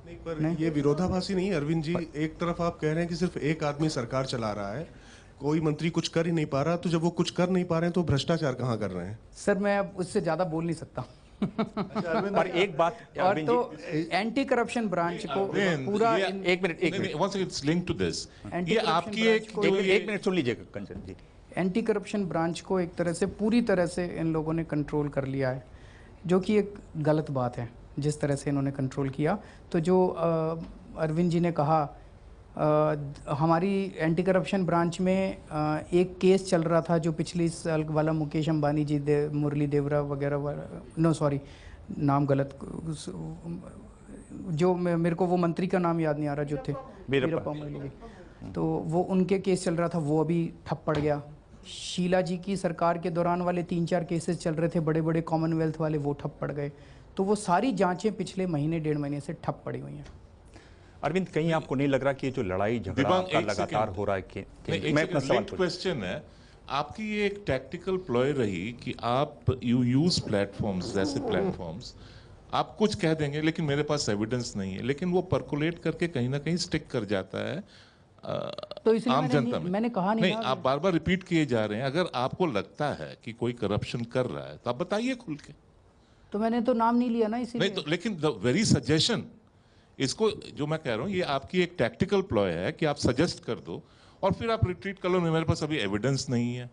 S14: नहीं, पर ये विरोधाभासी नहीं है अरविंद जी। एक तरफ आप कह रहे हैं कि सिर्फ एक आदमी सरकार चला रहा है, कोई मंत्री कुछ कर ही नहीं पा रहा, तो जब वो कुछ कर नहीं पा रहे हैं तो भ्रष्टाचार कहाँ कर रहे हैं?
S4: सर, मैं अब उससे ज्यादा बोल नहीं सकता।
S2: पर एक बात,
S4: और तो एंटी करप्शन ब्रांच को पूरा
S2: एक minute
S7: once it's linked to this,
S4: ये
S7: आपकी
S2: एक मिनट सुन लीजिएगा कंचन जी।
S4: एंटी करप्शन ब्रांच को एक तरह से पूरी तरह से इन लोगों ने कंट्रोल कर लिया है, जो कि एक गलत बात है जिस तरह से इन्होंने कंट्रोल किया। तो जो अरविंद जी ने कहा हमारी एंटी करप्शन ब्रांच में एक केस चल रहा था जो पिछले साल वाला मुकेश अंबानी जी मुरली देवरा वगैरह नो सॉरी नाम गलत, जो मेरे को वो मंत्री का नाम याद नहीं आ रहा जो थे वीरप्पा मोइली, तो वो उनके केस चल रहा था, वो अभी ठप पड़ गया। शीला जी की सरकार के दौरान वाले 3-4 केसेस चल रहे थे बड़े बड़े कॉमनवेल्थ वाले, वो ठप पड़ गए। तो वो सारी जांचें पिछले महीने 1.5 महीने से ठप पड़ी हुई हैं।
S2: अरविंद, कहीं आपको नहीं लग रहा कि ये जो लड़ाई झगड़ा आपका लगातार हो रहा है मैं अपना सवाल
S7: क्वेश्चन है, आपकी ये एक टैक्टिकल प्लॉय रही कि आप यू यूज प्लेटफॉर्म्स, जैसे प्लेटफॉर्म्स आप कुछ कह देंगे लेकिन मेरे पास एविडेंस नहीं है, लेकिन वो परकुलेट करके कहीं ना कहीं स्टिक कर जाता है
S4: तो इसलिए
S7: आम जनता में।
S4: मैंने कहा नहीं,
S7: आप बार बार रिपीट किए जा रहे हैं। अगर आपको लगता है कि कोई करप्शन कर रहा है तो आप बताइए खुल के।
S4: तो मैंने तो नाम नहीं लिया ना इसीलिए।
S7: नहीं तो, लेकिन द वेरी सजेशन, इसको जो मैं कह रहा हूँ ये आपकी एक टैक्टिकल प्लॉय है कि आप सजेस्ट कर दो और फिर आप रिट्रीट कर लो, मेरे पास अभी एविडेंस नहीं है।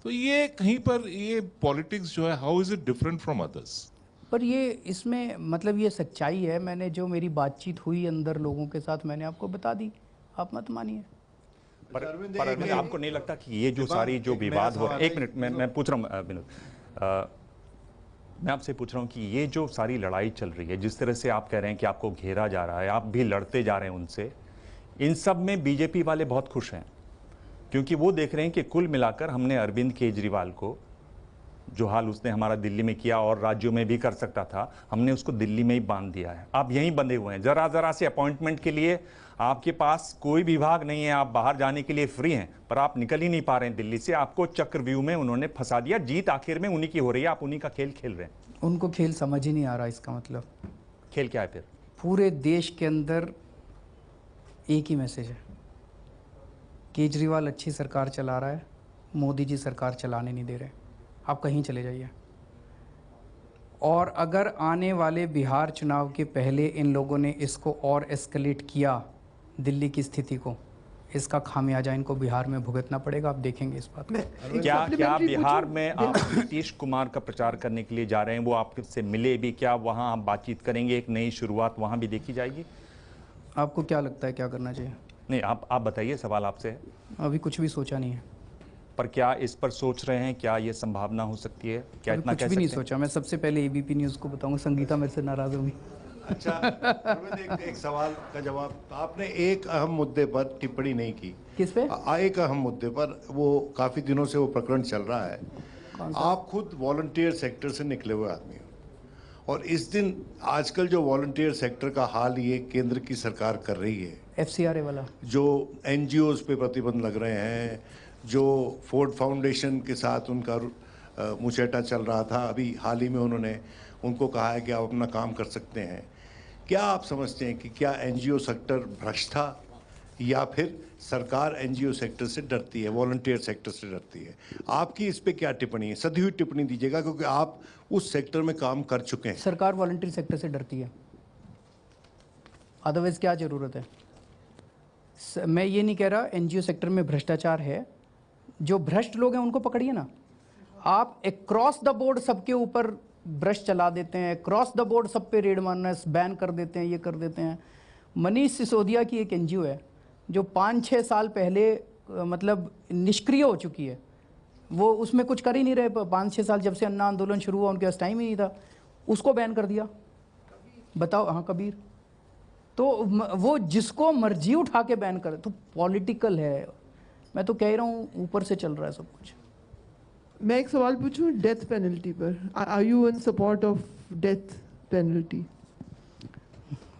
S7: तो ये कहीं पर ये पॉलिटिक्स जो है, how is it different from others?
S4: पर ये इसमें मतलब ये सच्चाई है, मैंने जो मेरी बातचीत हुई अंदर लोगों के साथ मैंने आपको बता दी, आप मत मानिए।
S2: पर अरविंद, आपको नहीं लगता कि ये जो सारी जो विवाद हो रहा है, एक मिनट मैं पूछ रहा हूँ विनोद, मैं आपसे पूछ रहा हूँ कि ये जो सारी लड़ाई चल रही है, जिस तरह से आप कह रहे हैं कि आपको घेरा जा रहा है, आप भी लड़ते जा रहे हैं उनसे, इन सब में बीजेपी वाले बहुत खुश हैं क्योंकि वो देख रहे हैं कि कुल मिलाकर हमने अरविंद केजरीवाल को, जो हाल उसने हमारा दिल्ली में किया और राज्यों में भी कर सकता था, हमने उसको दिल्ली में ही बांध दिया है। आप यहीं बंधे हुए हैं, जरा जरा से अपॉइंटमेंट के लिए आपके पास कोई विभाग नहीं है, आप बाहर जाने के लिए फ्री हैं, पर आप निकल ही नहीं पा रहे हैं दिल्ली से। आपको चक्रव्यूह में उन्होंने फंसा दिया, जीत आखिर में उन्हीं की हो रही है, आप उन्हीं का खेल खेल रहे हैं।
S4: उनको खेल समझ ही नहीं आ रहा, इसका मतलब
S2: खेल क्या है फिर?
S4: पूरे देश के अंदर एक ही मैसेज है, केजरीवाल अच्छी सरकार चला रहा है, मोदी जी सरकार चलाने नहीं दे रहे, आप कहीं चले जाइए। और अगर आने वाले बिहार चुनाव के पहले इन लोगों ने इसको और एस्केलेट किया दिल्ली की स्थिति को, इसका खामियाजा इनको बिहार में भुगतना पड़ेगा, आप देखेंगे इस बात को।
S2: क्या बिहार में आप नीतीश कुमार का प्रचार करने के लिए जा रहे हैं, वो आपसे मिले भी क्या, वहाँ आप बातचीत करेंगे, एक नई शुरुआत वहाँ भी देखी जाएगी?
S4: आपको क्या लगता है क्या करना चाहिए?
S2: नहीं, आप बताइए, सवाल आपसे है।
S4: अभी कुछ भी सोचा नहीं है।
S2: पर क्या इस पर सोच रहे हैं, क्या ये संभावना हो सकती है? क्या इतना
S4: कुछ भी नहीं सोचा, मैं सबसे पहले एबीपी न्यूज़ को बताऊंगा, संगीता मेरे से नाराज होगी।
S11: अच्छा, एक सवाल का जवाब, आपने एक अहम मुद्दे पर टिप्पणी नहीं की।
S4: किस पे?
S11: एक अहम मुद्दे पर, वो काफ़ी दिनों से वो प्रकरण चल रहा है। आप खुद वॉलंटियर सेक्टर से निकले हुए आदमी हो, और इस दिन आजकल जो वॉलंटियर सेक्टर का हाल ये केंद्र की सरकार कर रही है,
S4: FCRA वाला,
S11: जो NGOs पे प्रतिबंध लग रहे हैं, जो फोर्ड फाउंडेशन के साथ उनका मुचैटा चल रहा था, अभी हाल ही में उन्होंने उनको कहा है कि आप अपना काम कर सकते हैं। क्या आप समझते हैं कि क्या NGO सेक्टर भ्रष्ट था, या फिर सरकार NGO सेक्टर से डरती है, वॉलंटियर सेक्टर से डरती है? आपकी इस पे क्या टिप्पणी है? सदी हुई टिप्पणी दीजिएगा, क्योंकि आप उस सेक्टर में काम कर चुके हैं।
S4: सरकार वॉलंटियर सेक्टर से डरती है, अदरवाइज क्या ज़रूरत है? मैं ये नहीं कह रहा NGO सेक्टर में भ्रष्टाचार है, जो भ्रष्ट लोग हैं उनको पकड़िए ना। आप अक्रॉस द बोर्ड सबके ऊपर ब्रश चला देते हैं, क्रॉस द बोर्ड सब पे रेड मारना, बैन कर देते हैं, ये कर देते हैं। मनीष सिसोदिया की एक NGO है जो 5-6 साल पहले मतलब निष्क्रिय हो चुकी है, वो उसमें कुछ कर ही नहीं रहे 5-6 साल, जब से अन्ना आंदोलन शुरू हुआ उनके पास टाइम ही नहीं था, उसको बैन कर दिया। बताओ, हाँ कबीर, तो वो जिसको मर्जी उठा के बैन करे, तो पॉलिटिकल है। मैं तो कह रहा हूँ ऊपर से चल रहा है सब कुछ।
S5: मैं एक सवाल पूछूं डेथ पेनल्टी पर, are you in support of death penalty?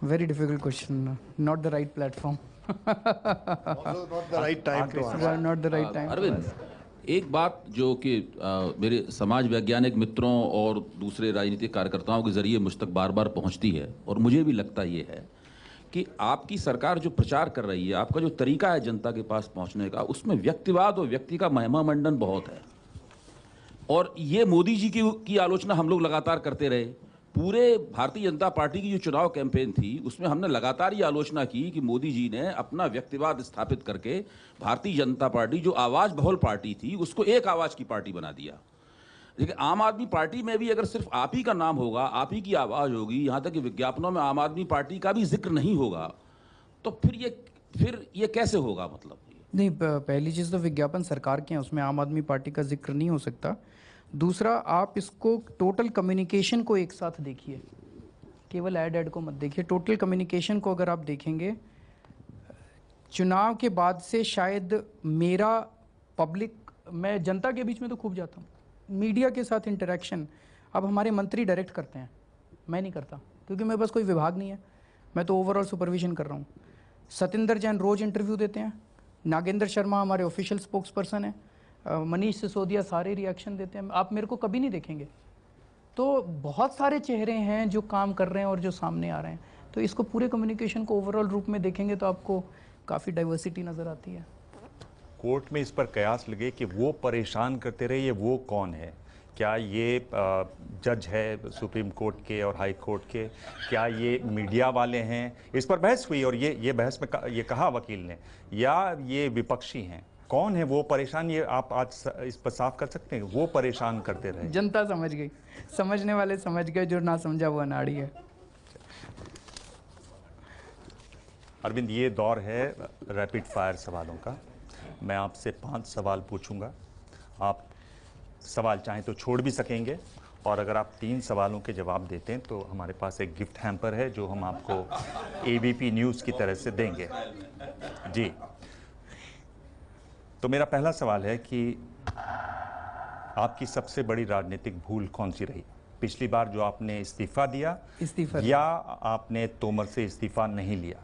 S4: Very difficult question, not the right platform,
S11: not the right time to answer,
S4: not the right time.
S13: Arvind, एक बात जो कि मेरे समाज वैज्ञानिक मित्रों और दूसरे राजनीतिक कार्यकर्ताओं के जरिए मुझ तक बार बार पहुंचती है, और मुझे भी लगता ये है कि आपकी सरकार जो प्रचार कर रही है, आपका जो तरीका है जनता के पास पहुंचने का, उसमें व्यक्तिवाद और व्यक्ति का महिमा मंडन बहुत है। और ये मोदी जी की आलोचना हम लोग लगातार करते रहे। पूरे भारतीय जनता पार्टी की जो चुनाव कैंपेन थी, उसमें हमने लगातार ये आलोचना की कि मोदी जी ने अपना व्यक्तिवाद स्थापित करके भारतीय जनता पार्टी, जो आवाज बहुल पार्टी थी, उसको एक आवाज की पार्टी बना दिया। लेकिन आम आदमी पार्टी में भी अगर सिर्फ आप ही का नाम होगा, आप ही की आवाज़ होगी, यहाँ तक कि विज्ञापनों में आम आदमी पार्टी का भी जिक्र नहीं होगा, तो फिर ये फिर ये कैसे होगा? मतलब
S4: नहीं, पहली चीज़ तो विज्ञापन सरकार के हैं, उसमें आम आदमी पार्टी का जिक्र नहीं हो सकता। दूसरा, आप इसको टोटल कम्युनिकेशन को एक साथ देखिए, केवल ऐड को मत देखिए। टोटल कम्युनिकेशन को अगर आप देखेंगे, चुनाव के बाद से शायद मेरा मैं जनता के बीच में तो खूब जाता हूँ, मीडिया के साथ इंटरेक्शन अब हमारे मंत्री डायरेक्ट करते हैं, मैं नहीं करता क्योंकि मेरे पास कोई विभाग नहीं है, मैं तो ओवरऑल सुपरविजन कर रहा हूँ। सत्येंद्र जैन रोज़ इंटरव्यू देते हैं, नागेंद्र शर्मा हमारे ऑफिशियल स्पोक्स पर्सन है, मनीष सिसोदिया सारे रिएक्शन देते हैं, आप मेरे को कभी नहीं देखेंगे। तो बहुत सारे चेहरे हैं जो काम कर रहे हैं और जो सामने आ रहे हैं, तो इसको पूरे कम्युनिकेशन को ओवरऑल रूप में देखेंगे तो आपको काफ़ी डाइवर्सिटी नज़र आती है।
S2: कोर्ट में इस पर कयास लगे कि वो परेशान करते रहे, ये वो कौन है? क्या ये जज है सुप्रीम कोर्ट के और हाई कोर्ट के? क्या ये मीडिया वाले हैं? इस पर बहस हुई और ये बहस में ये कहा वकील ने, या ये विपक्षी हैं? कौन है वो परेशान? ये आप आज इस पर साफ कर सकते हैं? वो परेशान करते रहे,
S4: जनता समझ गई, समझने वाले समझ गए, जो ना समझा वो अनाड़ी है।
S2: अरविंद, ये दौर है रैपिड फायर सवालों का। मैं आपसे 5 सवाल पूछूंगा, आप सवाल चाहें तो छोड़ भी सकेंगे, और अगर आप 3 सवालों के जवाब देते हैं तो हमारे पास एक गिफ्ट हैम्पर है जो हम आपको एबीपी न्यूज़ की तरफ से देंगे। जी, तो मेरा पहला सवाल है कि आपकी सबसे बड़ी राजनीतिक भूल कौन सी रही? पिछली बार जो आपने इस्तीफा दिया या आपने तोमर से इस्तीफा नहीं लिया?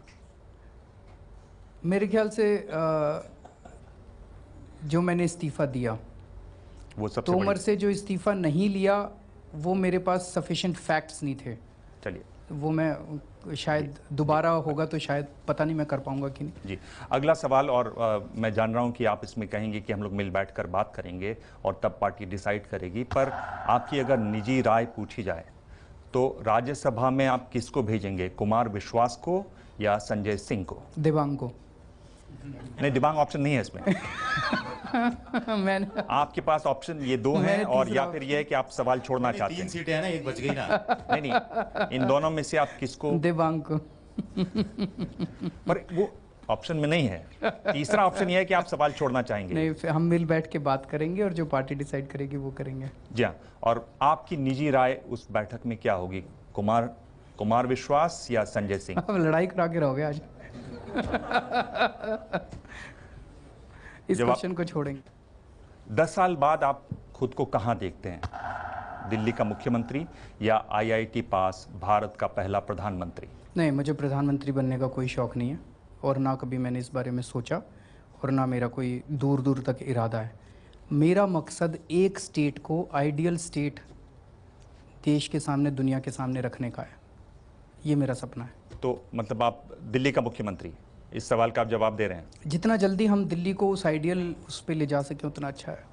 S4: मेरे ख्याल से जो मैंने इस्तीफा दिया,
S2: वो सबसे
S4: तोमर से जो इस्तीफा नहीं लिया, वो मेरे पास सफिशिएंट फैक्ट्स नहीं थे।
S2: चलिए,
S4: वो मैं शायद दोबारा होगा तो शायद पता नहीं मैं कर पाऊंगा कि नहीं।
S2: जी, अगला सवाल, और मैं जान रहा हूं कि आप इसमें कहेंगे कि हम लोग मिल बैठकर बात करेंगे और तब पार्टी डिसाइड करेगी, पर आपकी अगर निजी राय पूछी जाए तो राज्यसभा में आप किसको भेजेंगे? कुमार विश्वास को या संजय सिंह को?
S4: दिबांग को।
S2: नहीं, दिबांग ऑप्शन नहीं है इसमें।
S4: मैंने
S2: आपके पास ऑप्शन ये 2 हैं, और या फिर ये है कि आप सवाल छोड़ना चाहते हैं।
S10: 3 सीटें हैं ना, एक बच गई ना।
S2: नहीं, इन दोनों में से आप किसको?
S4: दिबांग को।
S2: पर वो ऑप्शन में नहीं है। तीसरा ऑप्शन ये है कि आप सवाल छोड़ना चाहेंगे।
S4: नहीं, फिर हम मिल बैठ के बात करेंगे और जो पार्टी डिसाइड करेगी वो करेंगे।
S2: जी हाँ, और आपकी निजी राय उस बैठक में क्या होगी? कुमार विश्वास या संजय सिंह?
S4: अब लड़ाई करा के रहोगे आज। इस क्वेश्चन को छोड़ेंगे।
S2: 10 साल बाद आप खुद को कहां देखते हैं? दिल्ली का मुख्यमंत्री या आईआईटी पास भारत का पहला प्रधानमंत्री?
S4: नहीं, मुझे प्रधानमंत्री बनने का कोई शौक नहीं है, और ना कभी मैंने इस बारे में सोचा, और ना मेरा कोई दूर दूर तक इरादा है। मेरा मकसद एक स्टेट को आइडियल स्टेट देश के सामने, दुनिया के सामने रखने का है, ये मेरा सपना है।
S2: तो मतलब आप दिल्ली का मुख्यमंत्री? इस सवाल का आप जवाब दे रहे हैं?
S4: जितना जल्दी हम दिल्ली को उस आइडियल उस पर ले जा सकें उतना अच्छा है,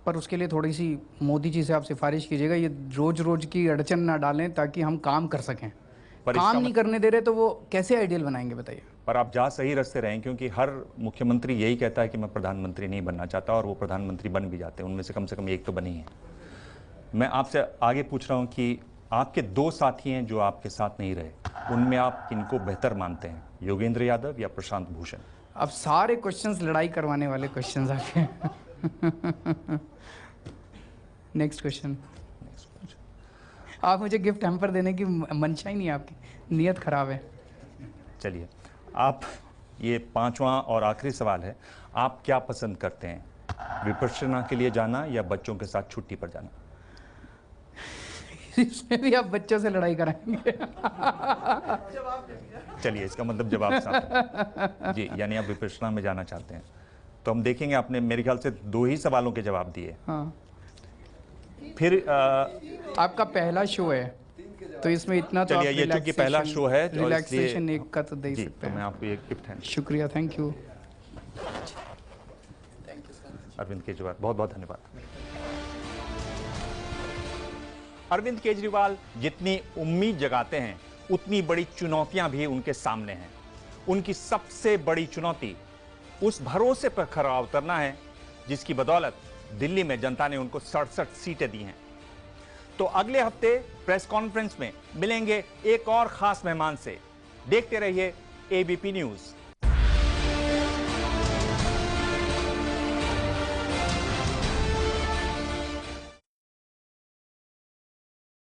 S4: पर उसके लिए थोड़ी सी मोदी जी से आप सिफारिश कीजिएगा, ये रोज रोज की अड़चन ना डालें ताकि हम काम कर सकें। काम नहीं करने दे रहे तो वो कैसे आइडियल बनाएंगे बताइए?
S2: पर आप जा सही रास्ते रहे हैं, क्योंकि हर मुख्यमंत्री यही कहता है कि मैं प्रधानमंत्री नहीं बनना चाहता, और वो प्रधानमंत्री बन भी जाते हैं, उनमें से कम एक तो बनी है। मैं आपसे आगे पूछ रहा हूँ कि आपके 2 साथी हैं जो आपके साथ नहीं रहे, उनमें आप किनको बेहतर मानते हैं, योगेंद्र यादव या प्रशांत भूषण?
S4: अब सारे क्वेश्चंस लड़ाई करवाने वाले क्वेश्चंस आपके। Next question. आप मुझे गिफ्ट हैम्पर देने की मंशा ही नहीं है, आपकी नीयत खराब है।
S2: चलिए, आप, ये 5वां और आखिरी सवाल है, आप क्या पसंद करते हैं, विपश्यना के लिए जाना या बच्चों के साथ छुट्टी पर जाना?
S4: इसमें भी आप बच्चों से लड़ाई कराएंगे।
S2: चलिए, इसका मतलब जवाब साफ जी, यानी आप विपश्यना में जाना चाहते हैं। तो हम देखेंगे, आपने मेरे ख्याल से 2 ही सवालों के जवाब दिए।
S4: हाँ।
S2: फिर
S4: आपका पहला शो है तो इसमें इतना तो
S2: चलिए, ये चूंकि पहला शो है तो
S4: रिलैक्सेशन एक का तो दे सकते हैं।
S2: तो मैं आपको एक गिफ्ट है।
S4: शुक्रिया, थैंक यू।
S2: अरविंद केजरीवाल, बहुत बहुत धन्यवाद। अरविंद केजरीवाल जितनी उम्मीद जगाते हैं, उतनी बड़ी चुनौतियां भी उनके सामने हैं। उनकी सबसे बड़ी चुनौती उस भरोसे पर खरा उतरना है जिसकी बदौलत दिल्ली में जनता ने उनको 67 सीटें दी हैं। तो अगले हफ्ते प्रेस कॉन्फ्रेंस में मिलेंगे एक और खास मेहमान से। देखते रहिए एबीपी न्यूज़।